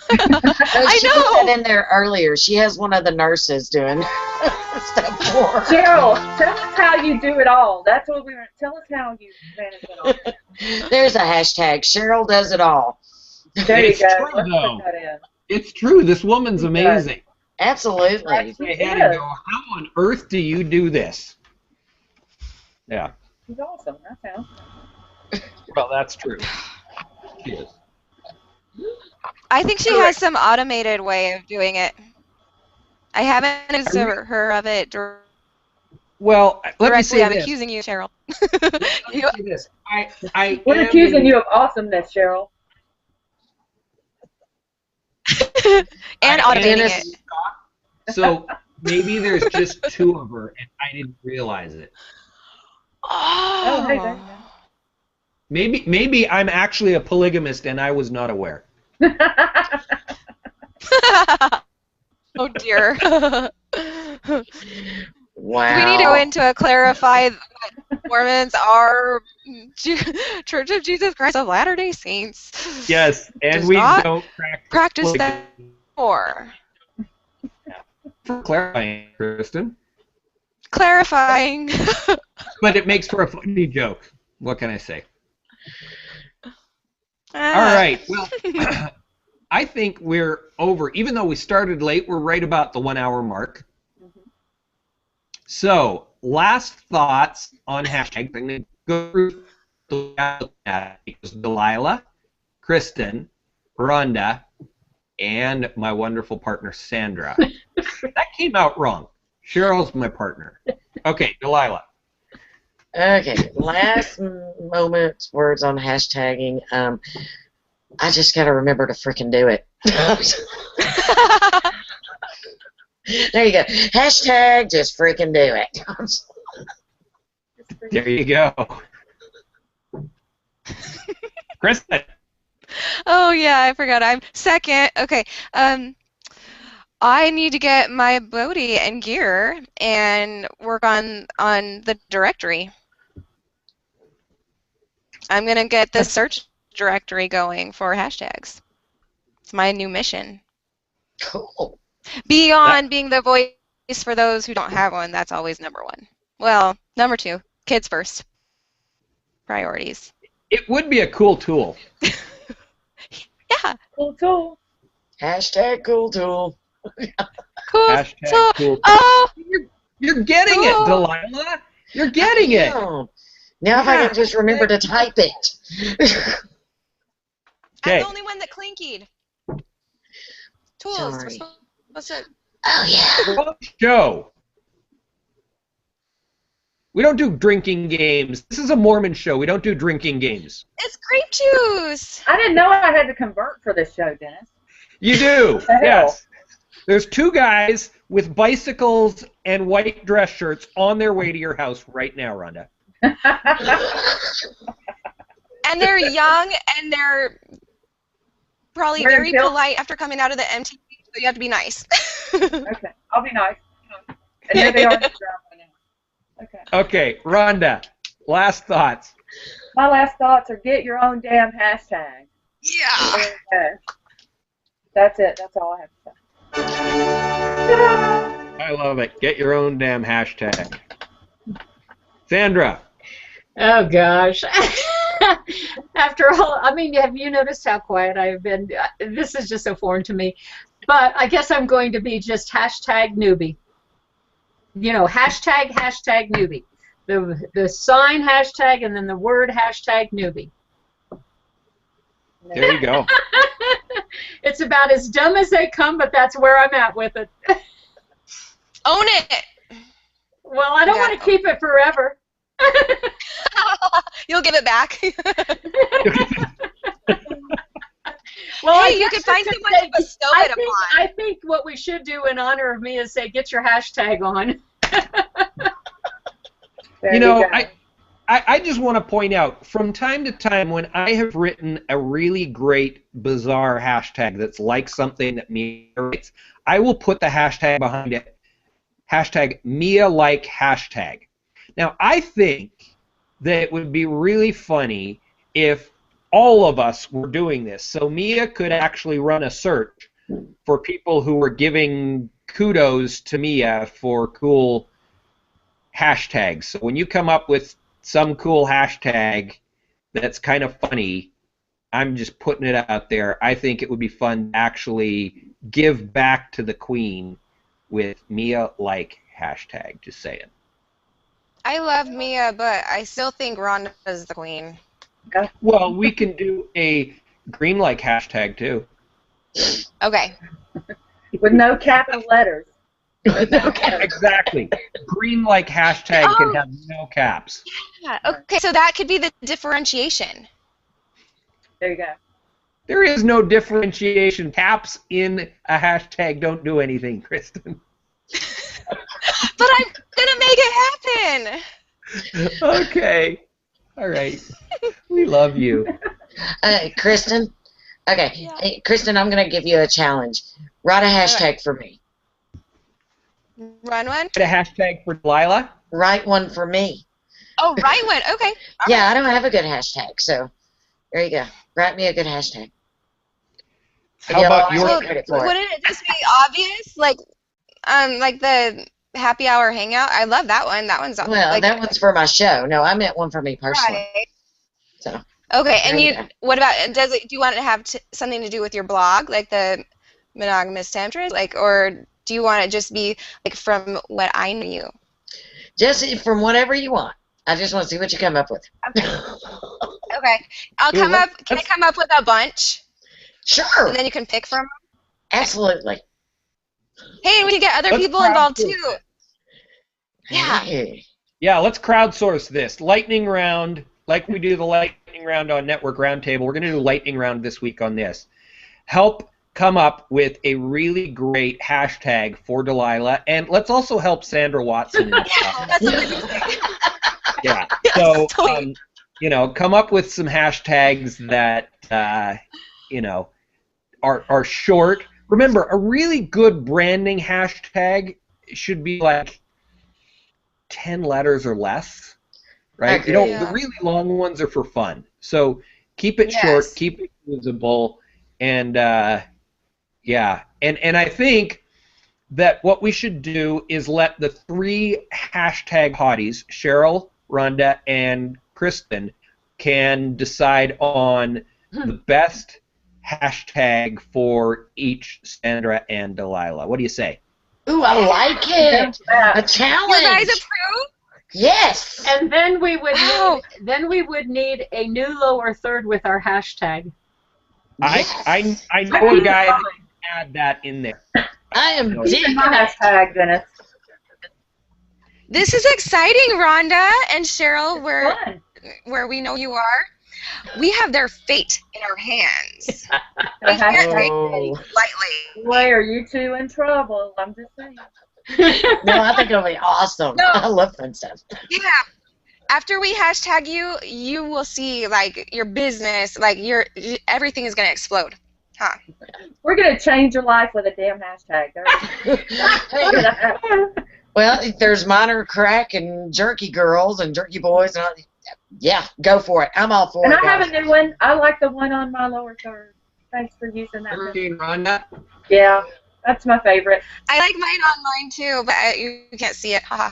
Speaker 3: she
Speaker 4: I
Speaker 3: put that
Speaker 4: know.
Speaker 3: in there earlier. She has one of the nurses doing step 4.
Speaker 2: Cheryl, tell us how you do it all. That's what we were. Tell us how you manage it all.
Speaker 3: There's a hashtag. Cheryl does it all.
Speaker 2: There you
Speaker 1: It's
Speaker 2: go.
Speaker 1: true,
Speaker 2: Let's
Speaker 1: though.
Speaker 2: put that in.
Speaker 1: It's true. This woman's
Speaker 2: She
Speaker 1: amazing.
Speaker 3: Absolutely.
Speaker 1: I had to go, how on earth do you do this? Yeah.
Speaker 2: She's awesome. I found.
Speaker 1: Well, that's true. She is.
Speaker 4: I think she has some automated way of doing it. I haven't accused her of it
Speaker 1: Well, let me
Speaker 4: directly.
Speaker 1: say
Speaker 4: I'm
Speaker 1: this.
Speaker 4: accusing you, Cheryl.
Speaker 1: Let me say this. I
Speaker 2: We're
Speaker 1: am
Speaker 2: accusing you of awesomeness, Cheryl.
Speaker 4: And
Speaker 1: I am
Speaker 4: automating
Speaker 3: Dennis-
Speaker 4: it.
Speaker 1: So maybe there's just 2 of her, and I didn't realize it.
Speaker 2: Oh, hey, there you
Speaker 4: Oh.
Speaker 1: Maybe I'm actually a polygamist, and I was not aware.
Speaker 2: go.
Speaker 4: Oh dear.
Speaker 3: Wow.
Speaker 4: We need to go into a clarify that Mormons are Church of Jesus Christ of Latter-day Saints.
Speaker 1: Yes, and
Speaker 4: Does
Speaker 1: we
Speaker 4: not
Speaker 1: don't
Speaker 4: practice that more.
Speaker 1: clarifying, Kristin.
Speaker 4: Clarifying.
Speaker 1: But it makes for a funny joke. What can I say? All
Speaker 4: Ah.
Speaker 1: right. Well, I think we're over. Even though we started late, we're right about the 1 hour mark. So, last thoughts on hashtags. I'm going to go through because Delilah, Kristin, Rhonda, and my wonderful partner, Sandra. That came out wrong. Cheryl's my partner. Okay, Delilah.
Speaker 3: Okay, last moment words on hashtagging. I just gotta remember to freaking do it. There you go. Hashtag just freaking do it.
Speaker 1: There you go. Kristin.
Speaker 6: Oh yeah, I forgot. I'm second. Okay. I need to get my Bodhi and gear and work on the directory. I'm gonna get the search directory going for hashtags. It's my new mission.
Speaker 3: Cool.
Speaker 6: Beyond being the voice for those who don't have one, that's always number one. Well, number two, kids first. Priorities.
Speaker 1: It would be a cool tool.
Speaker 6: Yeah.
Speaker 2: Cool tool.
Speaker 3: Hashtag cool tool.
Speaker 6: Cool.
Speaker 1: Hashtag
Speaker 6: So,
Speaker 1: cool.
Speaker 6: oh,
Speaker 1: You're getting
Speaker 6: Cool.
Speaker 1: it, Delilah. You're getting it.
Speaker 3: Oh, now if I
Speaker 1: Yeah.
Speaker 3: can just remember to type it.
Speaker 6: I'm
Speaker 1: Okay.
Speaker 6: the only one that clinkied. Tools. We're
Speaker 3: Sorry.
Speaker 6: supposed to.
Speaker 3: Oh yeah.
Speaker 1: We're on the show. We don't do drinking games. This is a Mormon show. We don't do drinking games.
Speaker 6: It's grape juice.
Speaker 2: I didn't know I had to convert for this show, Dennis.
Speaker 1: You do.
Speaker 2: What the hell?
Speaker 1: Yes. There's two guys with bicycles and white dress shirts on their way to your house right now, Rhonda.
Speaker 6: And they're young and they're probably
Speaker 2: Wearing
Speaker 6: very
Speaker 2: kilts?
Speaker 6: polite after coming out of the MTV, so you have to be nice.
Speaker 2: Okay, I'll be nice. And here they are in the driveway now. Okay.
Speaker 1: Okay, Rhonda, last thoughts.
Speaker 2: My last thoughts are get your own damn hashtag.
Speaker 6: Yeah.
Speaker 2: Okay. That's it. That's all I have to say.
Speaker 1: I love it. Get your own damn hashtag. Sandra.
Speaker 5: Oh gosh. After all, I mean, have you noticed how quiet I've been? This is just so foreign to me. But I guess I'm going to be just hashtag newbie. You know, hashtag newbie. The sign hashtag and then the word hashtag newbie.
Speaker 1: There you go.
Speaker 5: It's about as dumb as they come, but that's where I'm at with it.
Speaker 6: Own it.
Speaker 5: Well, I don't
Speaker 6: Yeah.
Speaker 5: want to keep it forever.
Speaker 6: You'll give it back.
Speaker 5: Well, I
Speaker 6: Hey, you
Speaker 5: guess
Speaker 6: could find
Speaker 5: could
Speaker 6: someone
Speaker 5: say-
Speaker 6: to bestow
Speaker 5: I
Speaker 6: it
Speaker 5: think,
Speaker 6: upon.
Speaker 5: I think what we should do in honor of me is say, get your hashtag on.
Speaker 2: There
Speaker 1: You know,
Speaker 2: go.
Speaker 1: I just want to point out, from time to time, when I have written a really great, bizarre hashtag that's like something that Mia writes, I will put the hashtag behind it. Hashtag Mia like hashtag. Now, I think that it would be really funny if all of us were doing this. So Mia could actually run a search for people who were giving kudos to Mia for cool hashtags. So when you come up with some cool hashtag that's kind of funny, I'm just putting it out there. I think it would be fun to actually give back to the Queen with Mia like hashtag. Just saying.
Speaker 6: I love Mia, but I still think Rhonda's the queen.
Speaker 1: Well, we can do a green like hashtag too.
Speaker 6: Okay.
Speaker 2: With no capital letters.
Speaker 1: Exactly. Green like hashtag can have no caps.
Speaker 6: Yeah. Okay, so that could be the differentiation.
Speaker 2: There you go.
Speaker 1: There is no differentiation. Caps in a hashtag don't do anything, Kristin.
Speaker 6: But I'm gonna make it happen.
Speaker 1: Okay. All right. We love you.
Speaker 3: Kristin. Okay,
Speaker 6: Yeah.
Speaker 3: hey, Kristin, I'm gonna give you a challenge. Write a hashtag for me.
Speaker 6: Run one.
Speaker 1: Get a hashtag for Delilah.
Speaker 3: Write one for me.
Speaker 6: Oh, right one. Okay. All
Speaker 3: Yeah, I don't have a good hashtag, so there you go. Write me a good hashtag.
Speaker 1: How
Speaker 3: You'll
Speaker 1: about
Speaker 3: always
Speaker 1: your?
Speaker 3: get credit for it.
Speaker 6: Wouldn't it just be obvious, like the happy hour hangout? I love that one. That one's
Speaker 3: Well,
Speaker 6: like,
Speaker 3: that one's for my show. No, I meant one for me personally.
Speaker 6: right.
Speaker 3: So
Speaker 6: Okay, and
Speaker 3: there you
Speaker 6: you.
Speaker 3: go.
Speaker 6: What about? Do you want it to have something to do with your blog, like the monogamous temptress, like, or do you want it just be like from what I know you?
Speaker 3: Just from whatever you want. I just want to see what you come up with.
Speaker 6: Okay, I'll
Speaker 1: Yeah,
Speaker 6: come up. Can I come up with a bunch,
Speaker 3: Sure.
Speaker 6: and then you can pick from them?
Speaker 3: Absolutely.
Speaker 6: Hey, we can get other
Speaker 1: Let's
Speaker 6: people
Speaker 1: try
Speaker 6: involved
Speaker 1: to.
Speaker 6: too. Yeah.
Speaker 3: Hey.
Speaker 1: Yeah, let's crowdsource this. Lightning round, like we do the lightning round on Network Roundtable. We're going to do lightning round this week on this. Help come up with a really great hashtag for Delilah, and let's also help Sandra Watson.
Speaker 6: That's amazing.
Speaker 1: Yeah.
Speaker 6: Yes,
Speaker 1: So,
Speaker 6: totally.
Speaker 1: come up with some hashtags that, are short. Remember, a really good branding hashtag should be like 10 letters or less, right?
Speaker 3: Agree.
Speaker 1: The really long ones are for fun. So keep it short,
Speaker 6: Yes.
Speaker 1: keep it usable, and and I think that what we should do is let the 3 hashtag hotties, Sherrill, Rhonda, and Kristin, can decide on the best hashtag for each Sandra and Delilah. What do you say?
Speaker 3: Ooh, I like it. A
Speaker 2: Yeah.
Speaker 3: challenge.
Speaker 6: You guys approve?
Speaker 3: Yes.
Speaker 5: And then we would
Speaker 6: Wow.
Speaker 5: need a new lower third with our hashtag.
Speaker 3: Yes.
Speaker 1: I know a guy that can add that in there.
Speaker 3: I am
Speaker 2: Use
Speaker 3: digging
Speaker 2: my
Speaker 3: it.
Speaker 2: hashtag, Dennis.
Speaker 6: This is exciting, Rhonda and Cheryl,
Speaker 2: Fun.
Speaker 6: where we know you are. We have their fate in our hands.
Speaker 2: The
Speaker 6: We can't
Speaker 2: hashtag.
Speaker 6: take
Speaker 3: Oh.
Speaker 6: it lightly.
Speaker 2: Boy, are you two in trouble? I'm just saying.
Speaker 3: No, I think it'll be awesome.
Speaker 6: No.
Speaker 3: I love fun stuff.
Speaker 6: Yeah. After we hashtag you, you will see like your business, like everything is gonna explode. Huh?
Speaker 2: We're gonna change your life with a damn hashtag.
Speaker 3: Well, there's minor crack and jerky girls and jerky boys. And yeah, go for it. I'm all for
Speaker 2: And
Speaker 3: it.
Speaker 2: I have
Speaker 3: guys.
Speaker 2: a new one. I like the one on my lower third. Thanks for using that.
Speaker 1: Rhonda?
Speaker 2: Yeah, that's my favorite.
Speaker 6: I like mine on mine too, but you can't see it. Haha.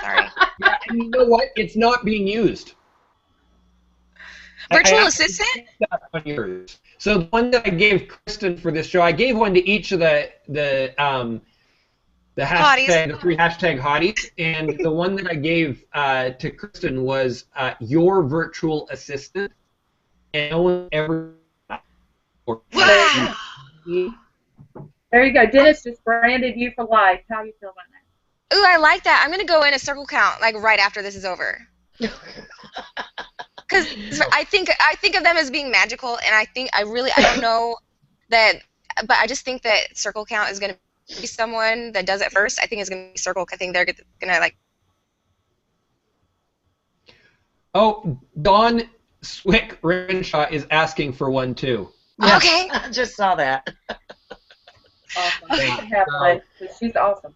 Speaker 6: Sorry.
Speaker 1: Yeah, and you know what? It's not being used.
Speaker 6: Virtual
Speaker 1: I
Speaker 6: assistant?
Speaker 1: see that on yours. So the one that I gave Kristin for this show, I gave one to each of the hashtag,
Speaker 6: Hotties.
Speaker 1: the 3 hashtag hotties, and the one that I gave to Kristin was your virtual assistant, and no one ever.
Speaker 6: Wow.
Speaker 2: There you go. Dennis just branded you for life. How do you feel about that?
Speaker 6: Ooh, I like that. I'm gonna go in a circle count like right after this is over. Because I think of them as being magical, and I don't know that, but I just think that circle count is gonna be someone that does it first. I think it's gonna be circle. I think they're gonna like.
Speaker 1: Oh, Dawn Swick Renshaw is asking for one too.
Speaker 3: Yes,
Speaker 6: Okay.
Speaker 3: I just saw that.
Speaker 2: Awesome. You can have one. She's awesome.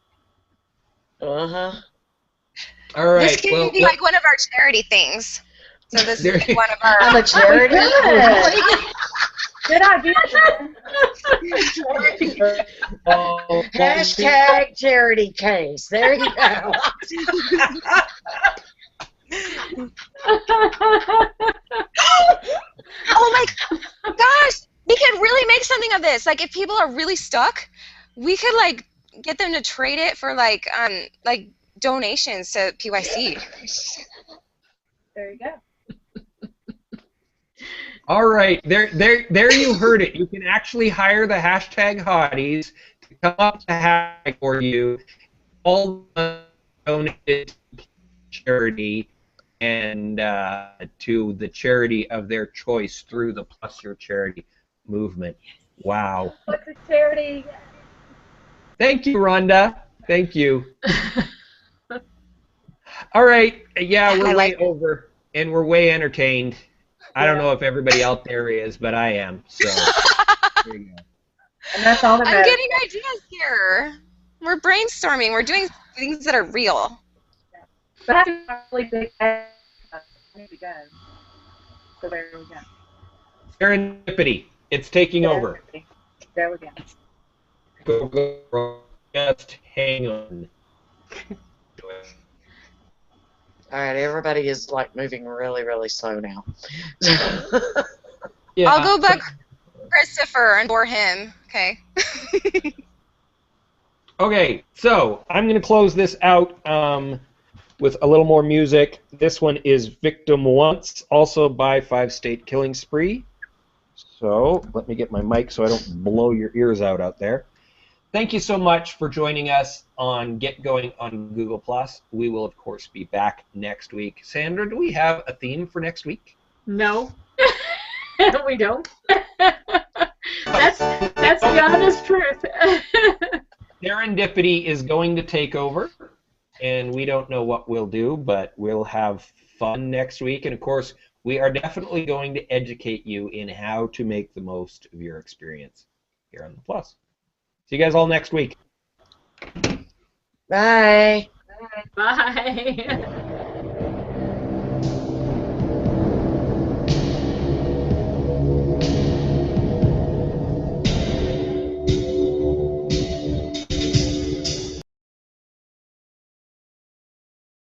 Speaker 3: Uh-huh.
Speaker 1: All right.
Speaker 6: This can
Speaker 1: well,
Speaker 6: be like one of our charity things. So this
Speaker 1: There
Speaker 6: is
Speaker 1: you-
Speaker 6: one of
Speaker 3: I'm
Speaker 6: our.
Speaker 3: a charity.
Speaker 2: Good. Good idea.
Speaker 1: Oh,
Speaker 3: Hashtag charity case. There you go.
Speaker 6: Oh my gosh! We could really make something of this. Like if people are really stuck, we could like get them to trade it for like donations to PYC.
Speaker 2: There you go.
Speaker 1: All right, there you heard it. You can actually hire the hashtag hotties to come up with a hashtag for you. All donated to charity and to the charity of their choice through the Plus Your Charity movement. Wow.
Speaker 2: What's a charity?
Speaker 1: Thank you, Rhonda. Thank you. All right. Yeah, we're
Speaker 6: I like
Speaker 1: way over, and we're way entertained. I don't know if everybody out there is, but I am. So there you go.
Speaker 2: And that's all that
Speaker 6: I'm
Speaker 2: matters.
Speaker 6: getting ideas here. We're brainstorming. We're doing things that are real.
Speaker 2: But I have a really big I need to go. So there we go.
Speaker 1: Serendipity. It's taking over.
Speaker 2: There we go.
Speaker 1: Go. Just hang on.
Speaker 3: All right, everybody is like moving really, really slow now.
Speaker 1: Yeah.
Speaker 6: I'll go back Christopher and bore him. Okay.
Speaker 1: Okay, so I'm going to close this out with a little more music. This one is Victim Once, also by 5 State Killing Spree. So let me get my mic so I don't blow your ears out there. thank you so much for joining us on Get Going on Google+. We will, of course, be back next week. Sandra, do we have a theme for next week?
Speaker 5: No, we don't. That's the honest truth.
Speaker 1: Serendipity is going to take over, and we don't know what we'll do, but we'll have fun next week. And, of course, we are definitely going to educate you in how to make the most of your experience here on the Plus. See you guys all next week.
Speaker 3: Bye.
Speaker 5: Bye.